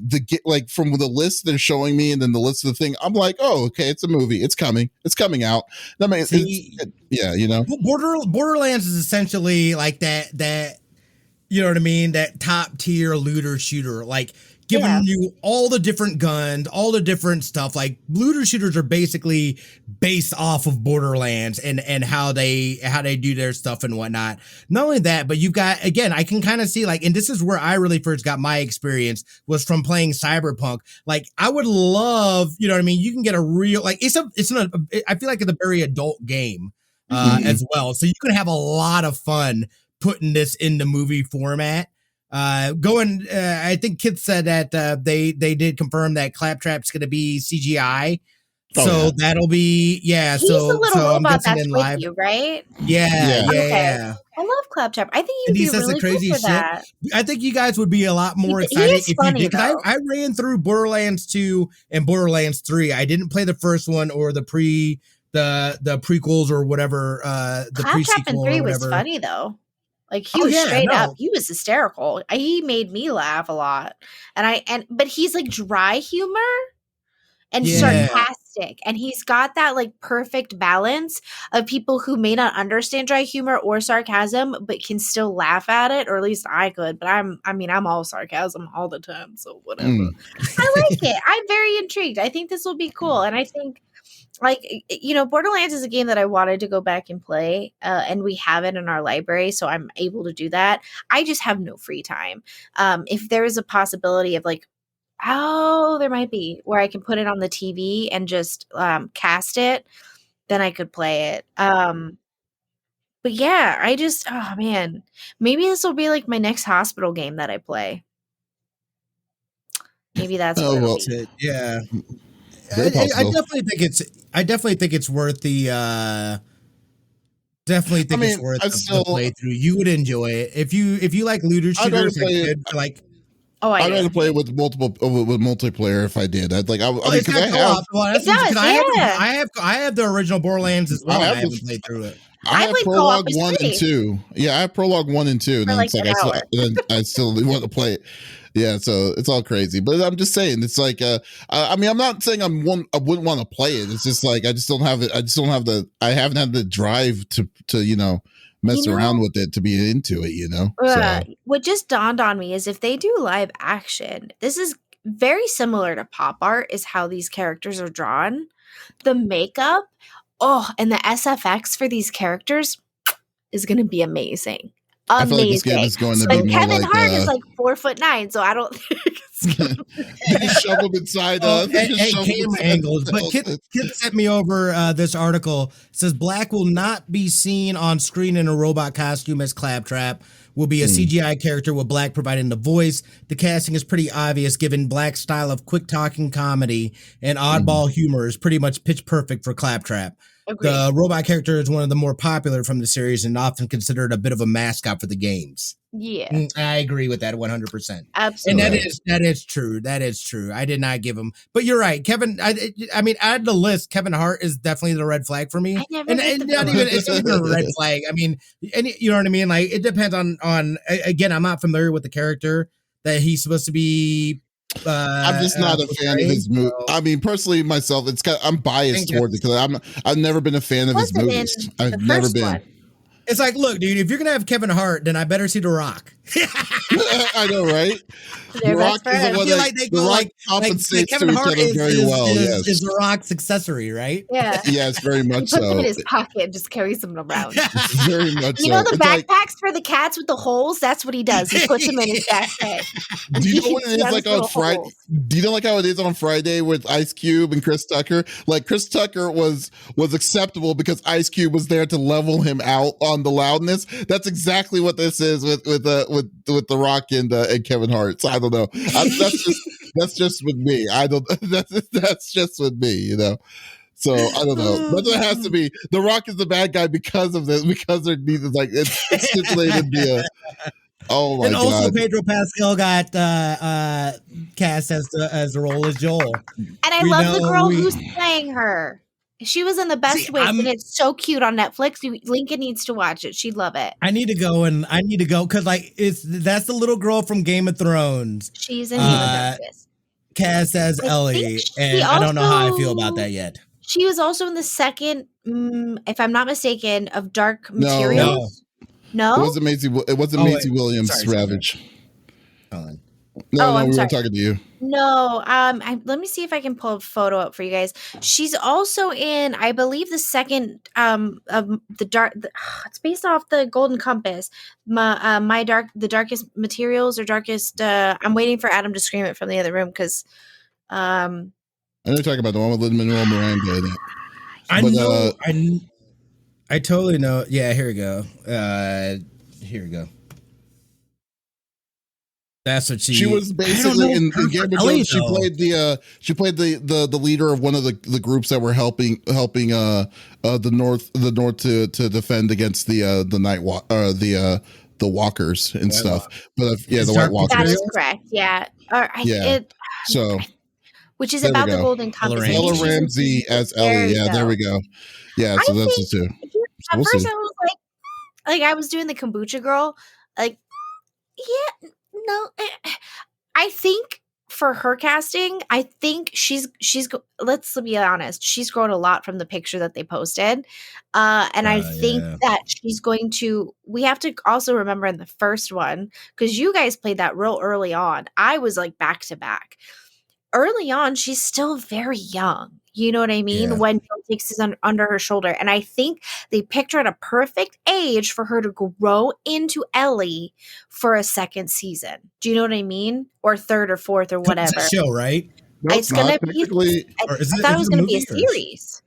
from the list they're showing me, and then the list of the thing, I'm like, oh, okay, it's a movie. It's coming out. That means, yeah, you know, Borderlands is essentially like that, you know what I mean? That top tier looter shooter, like giving you all the different guns, all the different stuff. Like looter shooters are basically based off of Borderlands and how they do their stuff and whatnot. Not only that, but you've got, again, I can kind of see like, and this is where I really first got my experience, was from playing Cyberpunk. Like I would love, you know what I mean? You can get a real, like I feel like it's a very adult game as well. So you can have a lot of fun putting this in the movie format. I think Kit said that they did confirm that Claptrap's going to be CGI. That'll be He's the little robot that's with you, right? Yeah. I love Claptrap. I think you'd be really good for that. I think you guys would be a lot more excited if you did. I ran through Borderlands 2 and Borderlands 3. I didn't play the first one or the prequels or whatever. The Claptrap in 3 was funny though. Like he was straight up, he was hysterical. He made me laugh a lot. But he's like dry humor and sarcastic. And he's got that like perfect balance of people who may not understand dry humor or sarcasm, but can still laugh at it, or at least I could. But I'm all sarcasm all the time, so whatever. I like it. I'm very intrigued. I think this will be cool. And I think, like, you know, Borderlands is a game that I wanted to go back and play, and we have it in our library, so I'm able to do that. I just have no free time. If there is a possibility of like, there might be where I can put it on the TV and just cast it, then I could play it. But yeah, man, maybe this will be like my next hospital game that I play. Maybe that's what it'll be. Yeah. I definitely think it's worth the it's worth the playthrough. You would enjoy it if you like looter shooters. I'd rather play it with multiplayer if I did. I have the original Borderlands as well. I haven't played through it. I have played prologue co-op with 1 and Smitty 2. Yeah, I have prologue 1 and 2, and for then like it's like an hour. I still want to play it. Yeah, so it's all crazy. But I'm just saying, it's like I mean, I'm not saying I wouldn't want to play it. It's just like I just don't have it. I haven't had the drive to mess around with it, to be into it. So What just dawned on me is if they do live action, this is very similar to pop art, is how these characters are drawn. The makeup, and the SFX for these characters is going to be amazing. I feel like this game is going to be more Kevin like Hart is like 4'9", so I don't think it's gonna they shove him inside. Camera angles. But Kit sent me over this article. It says Black will not be seen on screen in a robot costume as Claptrap. Will be a CGI character with Black providing the voice. The casting is pretty obvious given Black's style of quick talking comedy and oddball humor is pretty much pitch perfect for Claptrap. Agreed. The robot character is one of the more popular from the series and often considered a bit of a mascot for the games. Yeah. I agree with that 100%. Absolutely. And that is true. That is true. I did not give him, but you're right, Kevin. I mean, add the list. Kevin Hart is definitely the red flag for me. It's not even a red flag. I mean, you know what I mean? Like, it depends on again, I'm not familiar with the character that he's supposed to be. I'm just not a fan of his movie. I mean, personally, myself, I'm biased towards it because I've never been a fan of his movies. I've never been. One. It's like, look, dude, if you're gonna have Kevin Hart, then I better see The Rock. I know, right? The Rock is I feel like they go like compensates Kevin to each Hart other very well. Yes, is The Rock's accessory, right? Yeah. Yes, very much He puts so. them in his pocket and just carries them around. Very much You know the so. It's backpacks for the cats with the holes? That's what he does. He puts them in his backpack. Do you know what it is like on Friday? Do you know like how it is on Friday with Ice Cube and Chris Tucker? Like Chris Tucker was acceptable because Ice Cube was there to level him out on the loudness. That's exactly what this is with The Rock and Kevin Hart. So I don't know. That's just with me. I don't. That's just with me. So I don't know. But it has to be. The Rock is the bad guy because of this. Because they're needed. Like it's stipulated via. Oh my god! And also, Pedro Pascal got cast as the role as Joel. And I love the girl who's playing her. She was in The Best Witch, and it's so cute on Netflix. Lincoln needs to watch it. She'd love it. I need to go because like that's the little girl from Game of Thrones. She's in Game of Thrones. Cast as Ellie, and I don't know how I feel about that yet. She was also in the second, if I'm not mistaken, of Dark Materials. No, it wasn't Maisie. It wasn't Maisie Williams. Ravage. No, we were talking to you. No, let me see if I can pull a photo up for you guys. She's also in, I believe, the second of the dark. It's based off the Golden Compass. The Darkest Materials or Darkest. I'm waiting for Adam to scream it from the other room because. I know you're talking about the one with Lin-Manuel Miranda in it. I know. I totally know. Yeah, here we go. Here we go. That's what she was basically in Game of Thrones. She played the leader of one of the groups that were helping the North to defend against the walkers and stuff. But the White Walkers. That is correct. Yeah. Which is about the Golden Compass. Bella Ramsey as Ellie. There we go. Yeah, so that's it too. At first, I was like I was doing the kombucha girl. Like, yeah. No, I think for her casting, I think she's. Let's be honest, she's grown a lot from the picture that they posted, and I think that she's going to. We have to also remember in the first one because you guys played that real early on. I was like back to back. Early on, she's still very young. You know what I mean? Yeah. When Joel takes his under her shoulder. And I think they picked her at a perfect age for her to grow into Ellie for a second season. Do you know what I mean? Or third or fourth or whatever. It's a show, right? No, it's going to be. I thought it was going to be a series.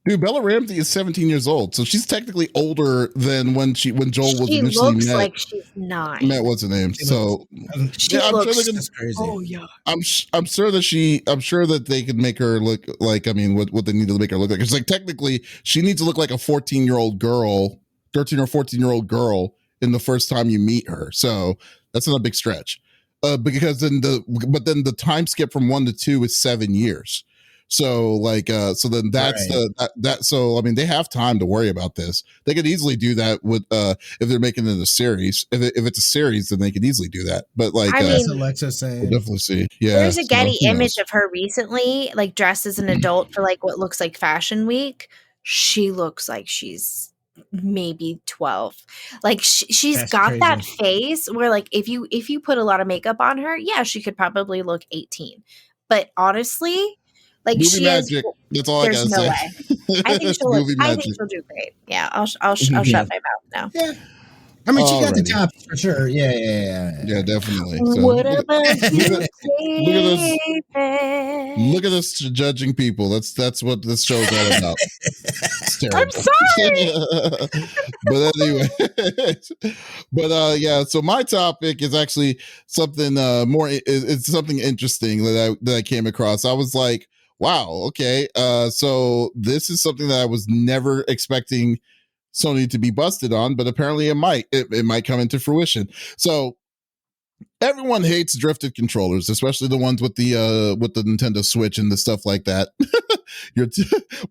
Dude, Bella Ramsey is 17 years old, so she's technically older than when Joel was initially met. She looks like she's 9. Met what's her name? So I'm sure crazy. Oh yeah. I'm sure that they could make her look like what they need to make her look like. It's like technically she needs to look like a 14-year-old girl, 13 or 14-year-old girl in the first time you meet her. So that's not a big stretch. Because then the time skip from 1 to 2 is 7 years. So like so then that's so I mean they have time to worry about this. They could easily do that with if they're making it a series. If it's a series, then they could easily do that. But like I That's mean, Alexa's saying. we'll definitely see. Yeah. there's a So, Getty who image knows? of her recently, like dressed as an adult for like what looks like Fashion Week. She looks like she's maybe 12. Like she's That's got that crazy. face where like if you put a lot of makeup on her, yeah, she could probably look 18. But honestly, like Movie she magic. is. That's all I There's gotta no say. way. I think she'll. Movie I magic. think she'll do great. Yeah, I'll shut my mouth now. Yeah. I mean, she got the Alrighty. chops for sure. Yeah. Yeah, definitely. So What look, about you, look at us. Davies? Look at us judging people. That's what this show's all about. It's terrible. I'm sorry. But anyway, but yeah. So my topic is actually something more. It's something interesting that I came across. I was like, wow, okay. So this is something that I was never expecting Sony to be busted on, but apparently it might. It might come into fruition. So everyone hates drifted controllers, especially the ones with the Nintendo Switch and the stuff like that.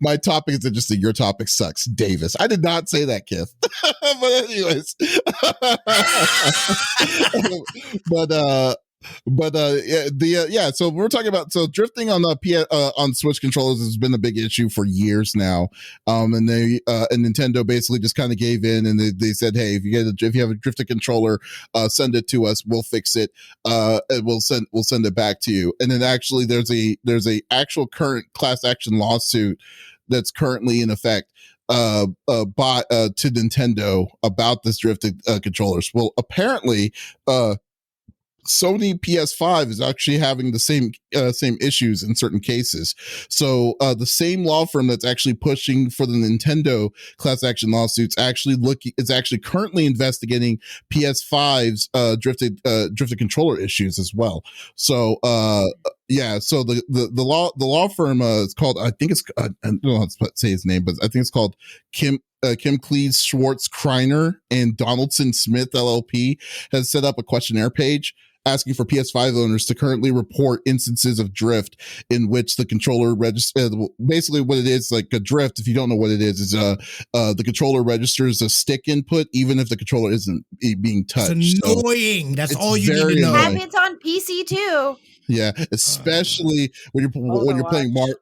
My topic is interesting. Your topic sucks, Davis. I did not say that, Kith. But anyways, yeah. So we're talking about drifting on on Switch controllers has been a big issue for years now. And Nintendo basically just kind of gave in, and they said, hey, if you have a drifted controller, send it to us. We'll fix it. And we'll send it back to you. And then actually, there's a actual current class action lawsuit that's currently in effect to Nintendo about this drifted controllers. Well, apparently, Sony PS5 is actually having the same issues in certain cases. So the same law firm that's actually pushing for the Nintendo class action lawsuits is actually currently investigating PS5's drifted controller issues as well. So yeah, so the law firm is called, I think it's I don't know how to say his name, but I think it's called Kim Cleese Schwartz Kreiner and Donaldson Smith LLP has set up a questionnaire page asking for PS5 owners to currently report instances of drift in which the controller basically what it is, like a drift, if you don't know what it is the controller registers a stick input even if the controller isn't being touched. It's annoying. That's all you need to know. Happens on PC too. Yeah, especially when you're playing Mario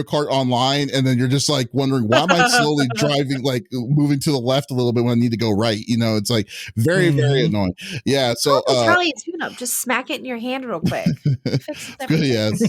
Kart online, and then you're just like wondering, why am I slowly driving, like moving to the left a little bit when I need to go right? You know, it's like very annoying. Yeah, so probably a tune-up. Just smack it in your hand real quick. Good, yes,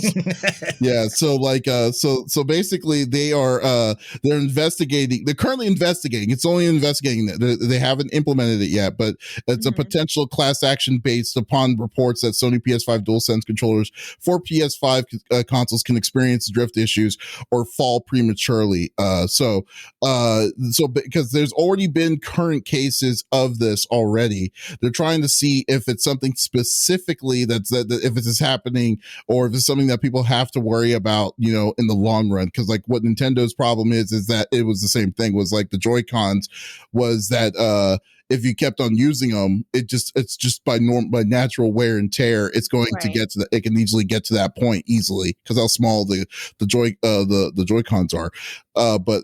yeah. So like, so basically, they're investigating. They're currently investigating. It's only investigating that they haven't implemented it yet, but it's a potential class action based upon reports that Sony PS5 DualSense controllers for PS5 consoles can experience drift issues or fall prematurely. So because there's already been current cases of this already, they're trying to see if it's something specifically that if this is happening or if it's something that people have to worry about, you know, in the long run. Because like what Nintendo's problem is that it was the same thing, was like the Joy-Cons was that if you kept on using them, it's just by natural wear and tear, it's going to get to it can easily get to that point easily because how small the Joy-Cons are. But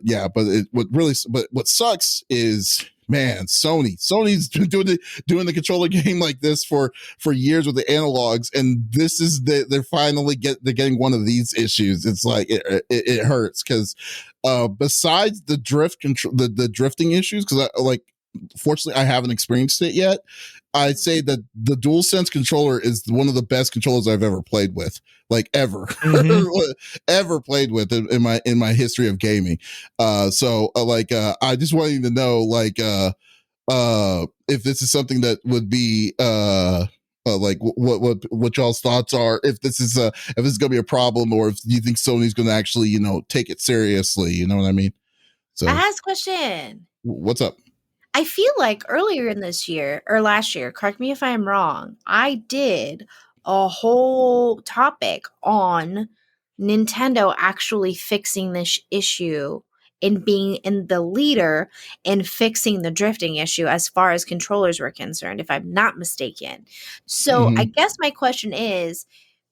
what sucks is, man, Sony's been doing the controller game like this for years with the analogs, and this is they're finally getting one of these issues. It's like it hurts because besides the the drifting issues, because fortunately, I haven't experienced it yet. I'd say that the DualSense controller is one of the best controllers I've ever played with, like ever, ever played with in my history of gaming. I just wanted you to know, if this is something that would be like what y'all's thoughts are, if this is gonna be a problem, or if you think Sony's gonna actually, you know, take it seriously. You know what I mean? So I ask a question. What's up? I feel like earlier in this year or last year, correct me if I'm wrong, I did a whole topic on Nintendo actually fixing this issue and being in the leader in fixing the drifting issue as far as controllers were concerned, if I'm not mistaken. So I guess my question is,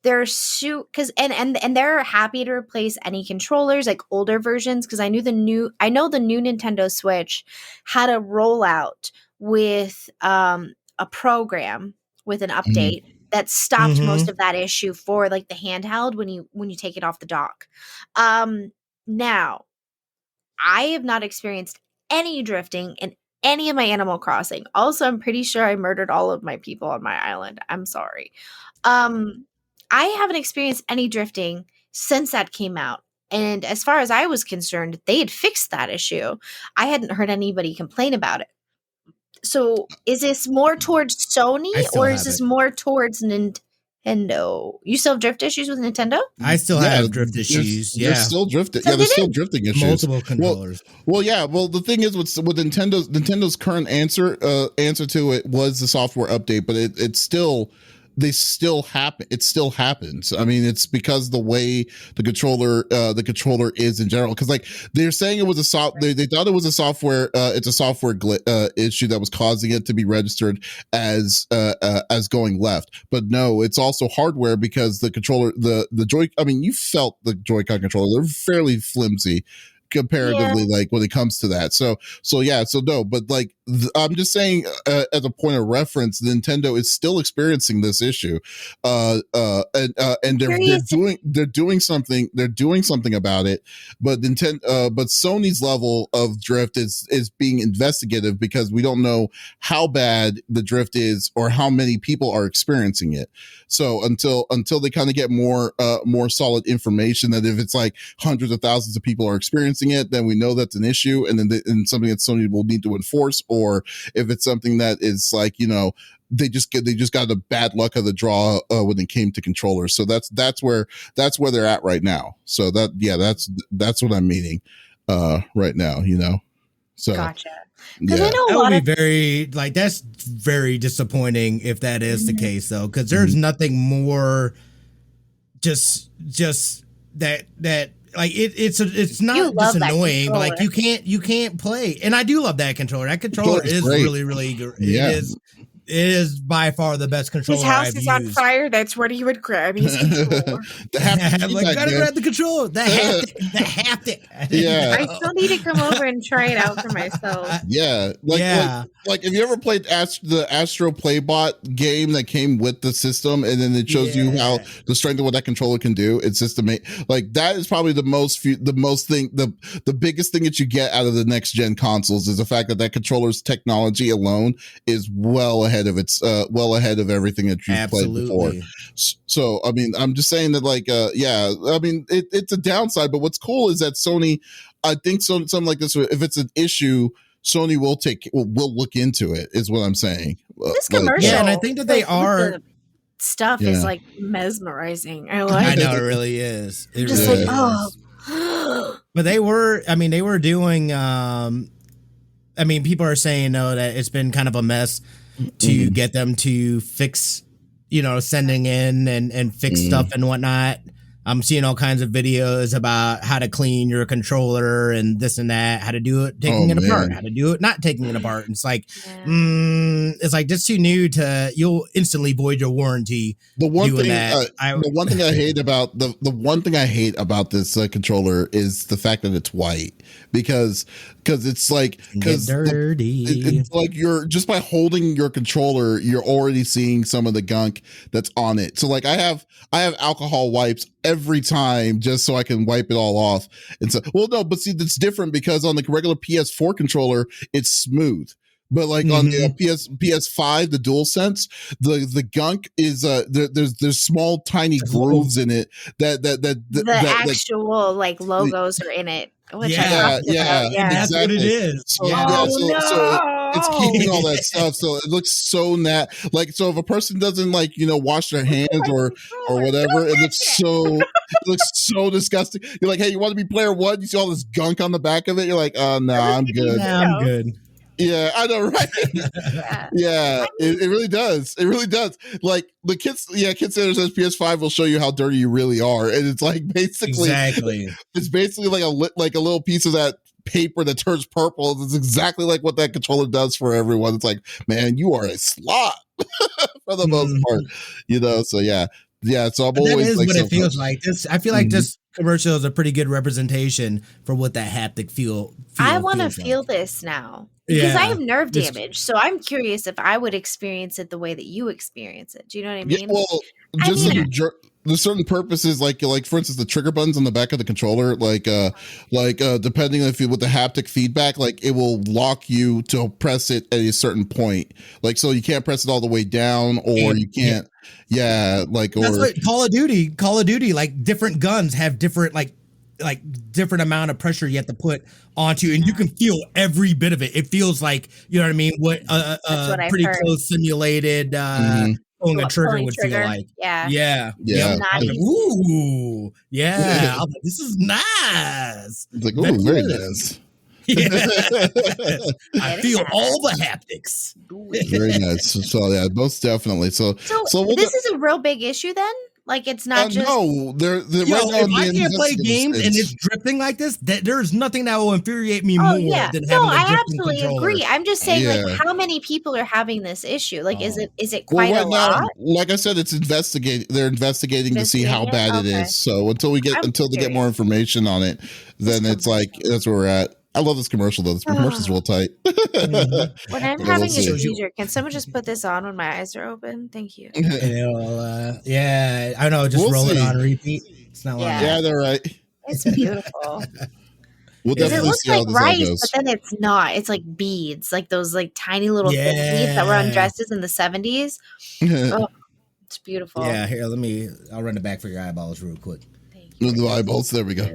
they're because and they're happy to replace any controllers, like older versions, because I know the new Nintendo Switch had a rollout with a program with an update that stopped most of that issue for like the handheld when you take it off the dock. Now I have not experienced any drifting in any of my Animal Crossing. Also, I'm pretty sure I murdered all of my people on my island. I'm sorry. I haven't experienced any drifting since that came out. And as far as I was concerned, they had fixed that issue. I hadn't heard anybody complain about it. So is this more towards Sony or is this more towards Nintendo? You still have drift issues with Nintendo? I still have drift issues. There's still drifting. So there's still drifting issues. Multiple controllers. Well, the thing is with Nintendo's current answer to it was the software update, but it's still. They still happen. It still happens. I mean, it's because the way the controller is in general. Because like they're saying it was they thought it was a software. It's a software issue that was causing it to be registered as going left. But no, it's also hardware because the controller, the Joy. I mean, you felt the Joy-Con controller. They're fairly flimsy comparatively, like when it comes to that. So no, but like I'm just saying as a point of reference, Nintendo is still experiencing this issue, and they're doing something about it. But but Sony's level of drift is being investigative because we don't know how bad the drift is or how many people are experiencing it. So until they kind of get more solid information that if it's like hundreds of thousands of people are experiencing it, then we know that's an issue, and then and something that Sony will need to enforce, or if it's something that is like, you know, they just got the bad luck of the draw when it came to controllers. So that's where they're at right now. So that's what I'm meaning right now, you know. So gotcha. Yeah, that would be very that's very disappointing if that is the case though, because there's nothing more just that like it's not just annoying, but like you can't play. And I do love that controller. That controller is really, really good. Yeah. It is by far the best controller. His house is on fire. That's what he would grab. His controller. Gotta grab the controller. The haptic. Yeah. I still need to come over and try it out for myself. Yeah. Like have you ever played the Astro Playbot game that came with the system, and then it shows you how the strength of what that controller can do? It's just amazing. Like that is probably the biggest thing that you get out of the next gen consoles is the fact that controller's technology alone is well ahead of everything that you've played before. So I mean, I'm just saying that I mean it's a downside, but what's cool is that Sony, I think something like this, if it's an issue, Sony will look into it, is what I'm saying. This commercial, and I think that they are stuff is like mesmerizing. I know it really is. It just really is. But they were doing I mean, people are saying that it's been kind of a mess to get them to fix, sending in and fix stuff and whatnot. I'm seeing all kinds of videos about how to clean your controller and this and that, how to do it, taking it apart, how to do it, not taking it apart. And it's like, it's like just too new you'll instantly void your warranty. The one thing I hate about this controller is the fact that it's white, because it's like, dirty. It's like you're just by holding your controller, you're already seeing some of the gunk that's on it. So like I have alcohol wipes every time just so I can wipe it all off. And so, but see, that's different because on the regular PS4 controller, it's smooth. But like on the PS5, the DualSense, the gunk is there's small tiny grooves in it that actual like logos are in it. Which that's what it is. So it's keeping all that stuff, so it looks so so if a person doesn't wash their hands or whatever, it looks so disgusting. You're like, hey, you want to be player one? You see all this gunk on the back of it. You're like, oh no, I'm good. I'm good. Yeah, I know, right? Yeah, it really does. It really does. Like the Kid Center says PS5 will show you how dirty you really are, and it's like basically it's basically like a little piece of that paper that turns purple. It's exactly like what that controller does for everyone. It's like, man, you are a slot for the most part, So yeah. Yeah, so I'm But that always is like what so it feels like. I feel like Mhm. this commercial is a pretty good representation for what that haptic feel I want to feels feel like. this now because I Yeah. have nerve It's- damage. So I'm curious if I would experience it the way that you experience it. Do you know what I Yeah, mean? well, I just mean, there's certain purposes, like for instance, the trigger buttons on the back of the controller, depending if you with the haptic feedback, like it will lock you to press it at a certain point, like so you can't press it all the way down, or you can't, like That's or like Call of Duty, like different guns have different like different amount of pressure you have to put onto, and you can feel every bit of it. It feels like, you know what I mean, what that's what I've pretty heard. close simulated Mhm. pulling a trigger Pulling would trigger. feel like. Yeah. Yeah. Yeah. Yep. I was like, Nice. ooh. Yeah. I was like, this is nice. It's like, oh, very good. nice. Yeah. I Very feel nice. all the haptics. Very nice. So yeah, most definitely. So we'll this is a real big issue then? Like it's not just no, they're Yo, right now if in I the can't play investigative games and stage. it's drifting like this, there's nothing that will infuriate me Oh more yeah. than No, having a I drifting absolutely controller. agree. I'm just saying Yeah. like how many people are having this issue? Like is it Well, quite right a now, lot? like I said, it's investigating. They're investigating to see how Investigating bad it? it Okay. is. So until they get more information on it, then it's like that's where we're at. I love this commercial though. This commercial's real tight. Mhm. When I'm we'll having a see. seizure, can someone just put this on when my eyes are open? Thank you. And it'll, yeah, I know, just We'll roll it see. on repeat. It's not long. Yeah. Yeah, they're right. It's beautiful. We'll Because it definitely looks see how like this all rice, goes. but then it's not. It's like beads, like those like tiny little thin beads that were on Yeah. dresses in the 70s. Oh, it's beautiful. Yeah, here, I'll run it back for your eyeballs real quick. Thank you. With the eyeballs. There we go.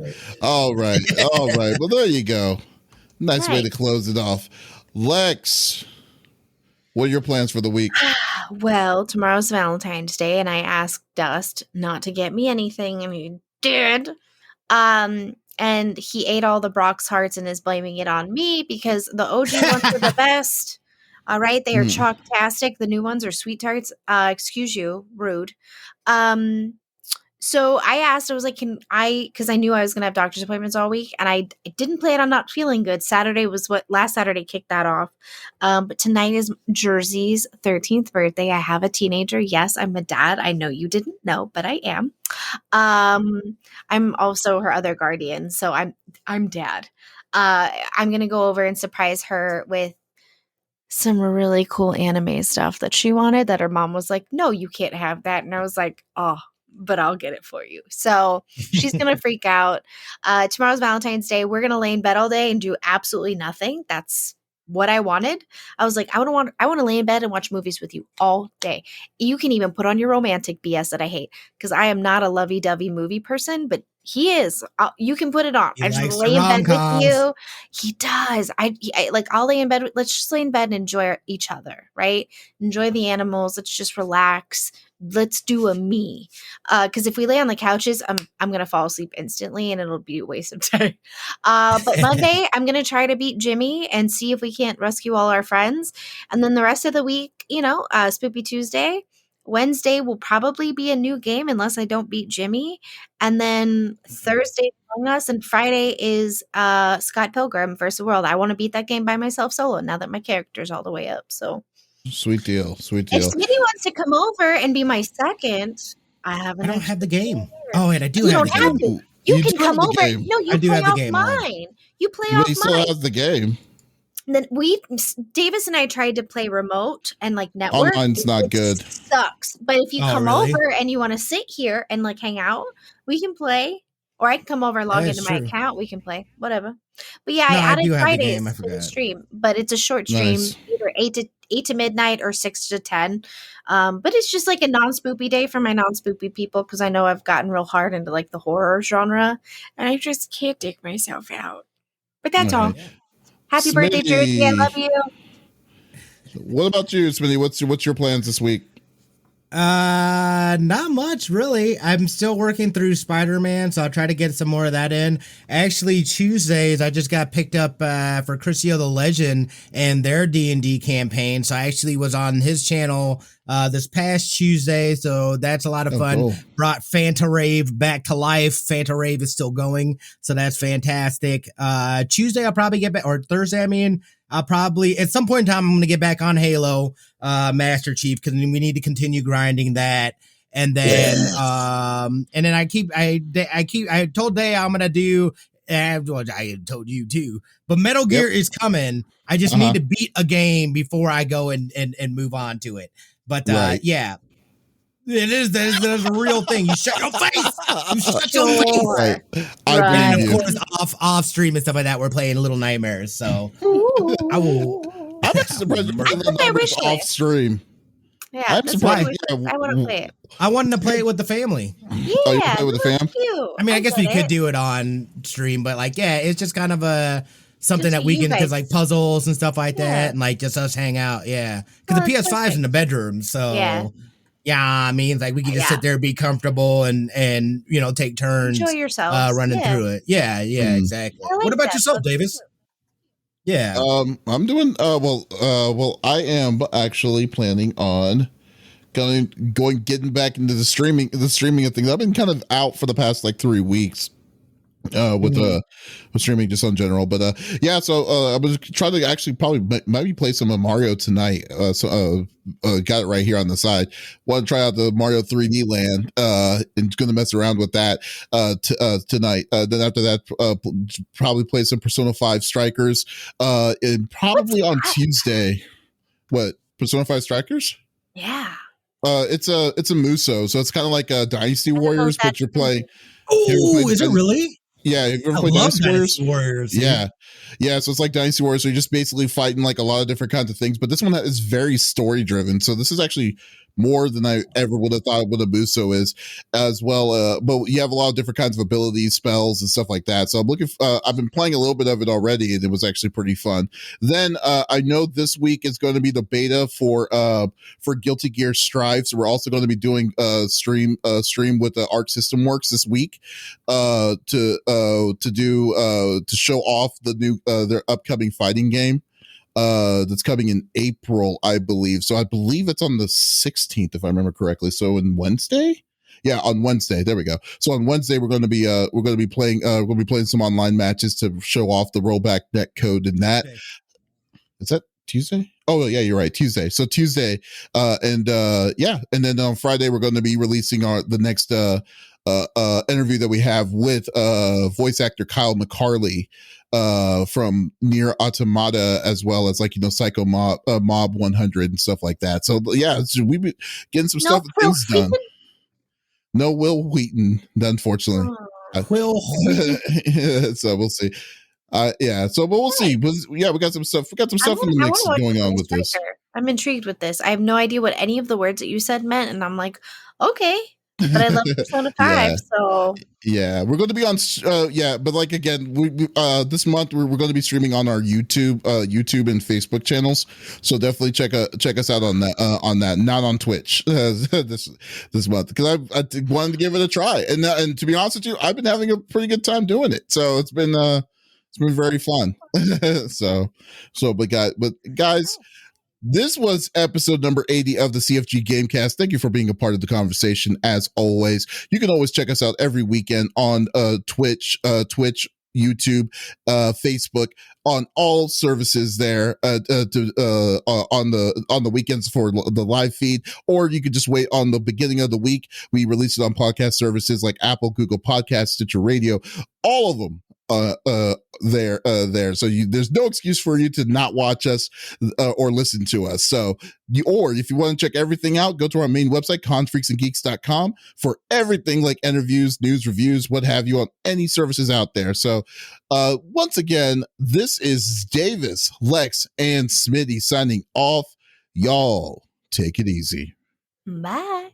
All right. Well, there you go. Nice way to close it off. Lex, what are your plans for the week? Well, tomorrow's Valentine's Day, and I asked Dust not to get me anything, and he did. And he ate all the Brock's hearts and is blaming it on me because the OG ones are the best. All right, they are chalktastic. The new ones are sweet tarts. Excuse you, rude. So I asked, I was like, because I knew I was going to have doctor's appointments all week, and I didn't plan on not feeling good. Saturday was last Saturday kicked that off. But tonight is Jersey's 13th birthday. I have a teenager. Yes, I'm a dad. I know you didn't know, but I am. I'm also her other guardian, so I'm dad. I'm going to go over and surprise her with some really cool anime stuff that she wanted that her mom was like, no, you can't have that. And I was like, oh, but I'll get it for you. So she's going to freak out. Tomorrow's Valentine's Day. We're going to lay in bed all day and do absolutely nothing. That's what I wanted. I was like, I want to lay in bed and watch movies with you all day. You can even put on your romantic BS that I hate because I am not a lovey-dovey movie person, but he is. You can put it on. He I just likes lay the in bed rom-coms. with you. He does. I'll lay in bed. Let's just lay in bed and enjoy each other, right? Enjoy the animals. Let's just relax. Let's do a me. Because if we lay on the couches, I'm gonna fall asleep instantly, and it'll be a waste of time. But Monday, I'm gonna try to beat Jimmy and see if we can't rescue all our friends. And then the rest of the week, Spoopy Tuesday. Wednesday will probably be a new game unless I don't beat Jimmy. And then Thursday Among Us, and Friday is Scott Pilgrim vs. World. I want to beat that game by myself solo now that my character's all the way up. So Sweet deal. if Smitty wants to come over and be my second, I don't have the game. Oh, wait, I do have the game. You don't have to. You can come over. Game. No, you I do play have the off game mine. You play But off he still mine. has the game. And then Davis and I tried to play remote and like network. Online's not good. Sucks. But if you come really? over and you want to sit here and like hang out, we can play. Or I can come over and log That's into my true. account. We can play. Whatever. But yeah, No, I I added do have the Fridays game. I to the forgot. stream. But it's a short stream, Nice. either 8 to midnight or 6 to 10. But it's just like a non-spoopy day for my non-spoopy people because I know I've gotten real hard into like the horror genre. And I just can't dig myself out. But that's all. Right. Happy birthday, Jersey. I love you. What about you, Smitty? What's your plans this week? Not much really. I'm still working through Spider-Man, so I'll try to get some more of that in. Actually, Tuesdays I just got picked up for Crisio the Legend and their D&D campaign. So I actually was on his channel this past Tuesday, so that's a lot of fun. Cool. Brought Fanta Rave back to life. Fanta Rave is still going, so that's fantastic. Tuesday I'll probably get back, or Thursday, I mean, I'll probably at some point in time I'm going to get back on Halo Master Chief because we need to continue grinding that. And then I told Day I'm gonna do. Well, I told you too, but Metal Gear is coming. I just need to beat a game before I go and move on to it. But yeah, it is that is a real thing. You shut your face. You shut your face. Right. And of course, off stream and stuff like that, we're playing Little Nightmares. So I will. I'm actually surprised you're playing Little Nightmares off stream. Yeah, I'm surprised. I want to play it. I wanted to play it with the family. Yeah, you play with the fam? Cute. I mean, I guess we could do it on stream, but like, yeah, it's just kind of something Just that we can, because guys. like puzzles and stuff like that, and like just us hang out. Yeah, because the PS5's in the bedroom, so yeah, I mean, like we can just sit there, be comfortable, and take turns, enjoy yourself, running through it. Yeah, exactly. Like what about that. yourself, Davis? Yeah. I'm doing well, I am actually planning on getting back into the streaming of things. I've been kind of out for the past like 3 weeks with streaming just in general, but so I was trying to actually probably maybe play some of Mario tonight. Got it right here on the side. Want to try out the Mario 3D Land and going to mess around with that tonight. Then after that, probably play some Persona 5 Strikers and probably on Tuesday. What, Persona 5 Strikers? Yeah. It's a Muso, so it's kind of like Dynasty Warriors, but you're playing. Oh, is it really? Yeah, you ever played Dynasty Warriors? Yeah. So it's like Dynasty Warriors. So you're just basically fighting like a lot of different kinds of things. But this one is very story driven. So this is actually more than I ever would have thought what a Muso is as well. But you have a lot of different kinds of abilities, spells, and stuff like that. So I'm looking. I've been playing a little bit of it already, and it was actually pretty fun. Then I know this week is going to be the beta for Guilty Gear Strive. So we're also going to be doing stream with the Arc System Works this week to show off the new their upcoming fighting game that's coming in April, I believe. So I believe it's on the 16th, if I remember correctly. So on Wednesday. Yeah, on Wednesday. There we go. So on Wednesday we're going to be playing some online matches to show off the rollback net code in that. Okay. Is that Tuesday? Oh yeah, you're right. Tuesday. So Tuesday, and then on Friday we're going to be releasing the next interview that we have with voice actor Kyle McCarley from Nier Automata, as well as Psycho Mob 100 and stuff like that. So yeah, we've been getting some stuff and things done. No Will Wheaton, unfortunately. Will Wheaton. So we'll see. So but we'll see. We got some stuff. We got some stuff in the mix going on with this. I'm intrigued with this. I have no idea what any of the words that you said meant, and I'm like, okay. But I love Persona 5, so yeah, we're going to be on. But like again, we this month we're going to be streaming on our YouTube and Facebook channels. So definitely check us out on that. Not on Twitch this month, because I wanted to give it a try, and to be honest with you, I've been having a pretty good time doing it. So it's been very fun. but guys. This was episode number 80 of the CFG Gamecast. Thank you for being a part of the conversation, as always. You can always check us out every weekend on Twitch, YouTube, Facebook, on all services there on the weekends for the live feed, or you could just wait on the beginning of the week. We release it on podcast services like Apple, Google Podcasts, Stitcher Radio, all of them. There. So there's no excuse for you to not watch us or listen to us. So if you want to check everything out, go to our main website, confreaksandgeeks.com, for everything like interviews, news, reviews, what have you, on any services out there. So once again, this is Davis, Lex, and Smitty signing off. Y'all take it easy. bye.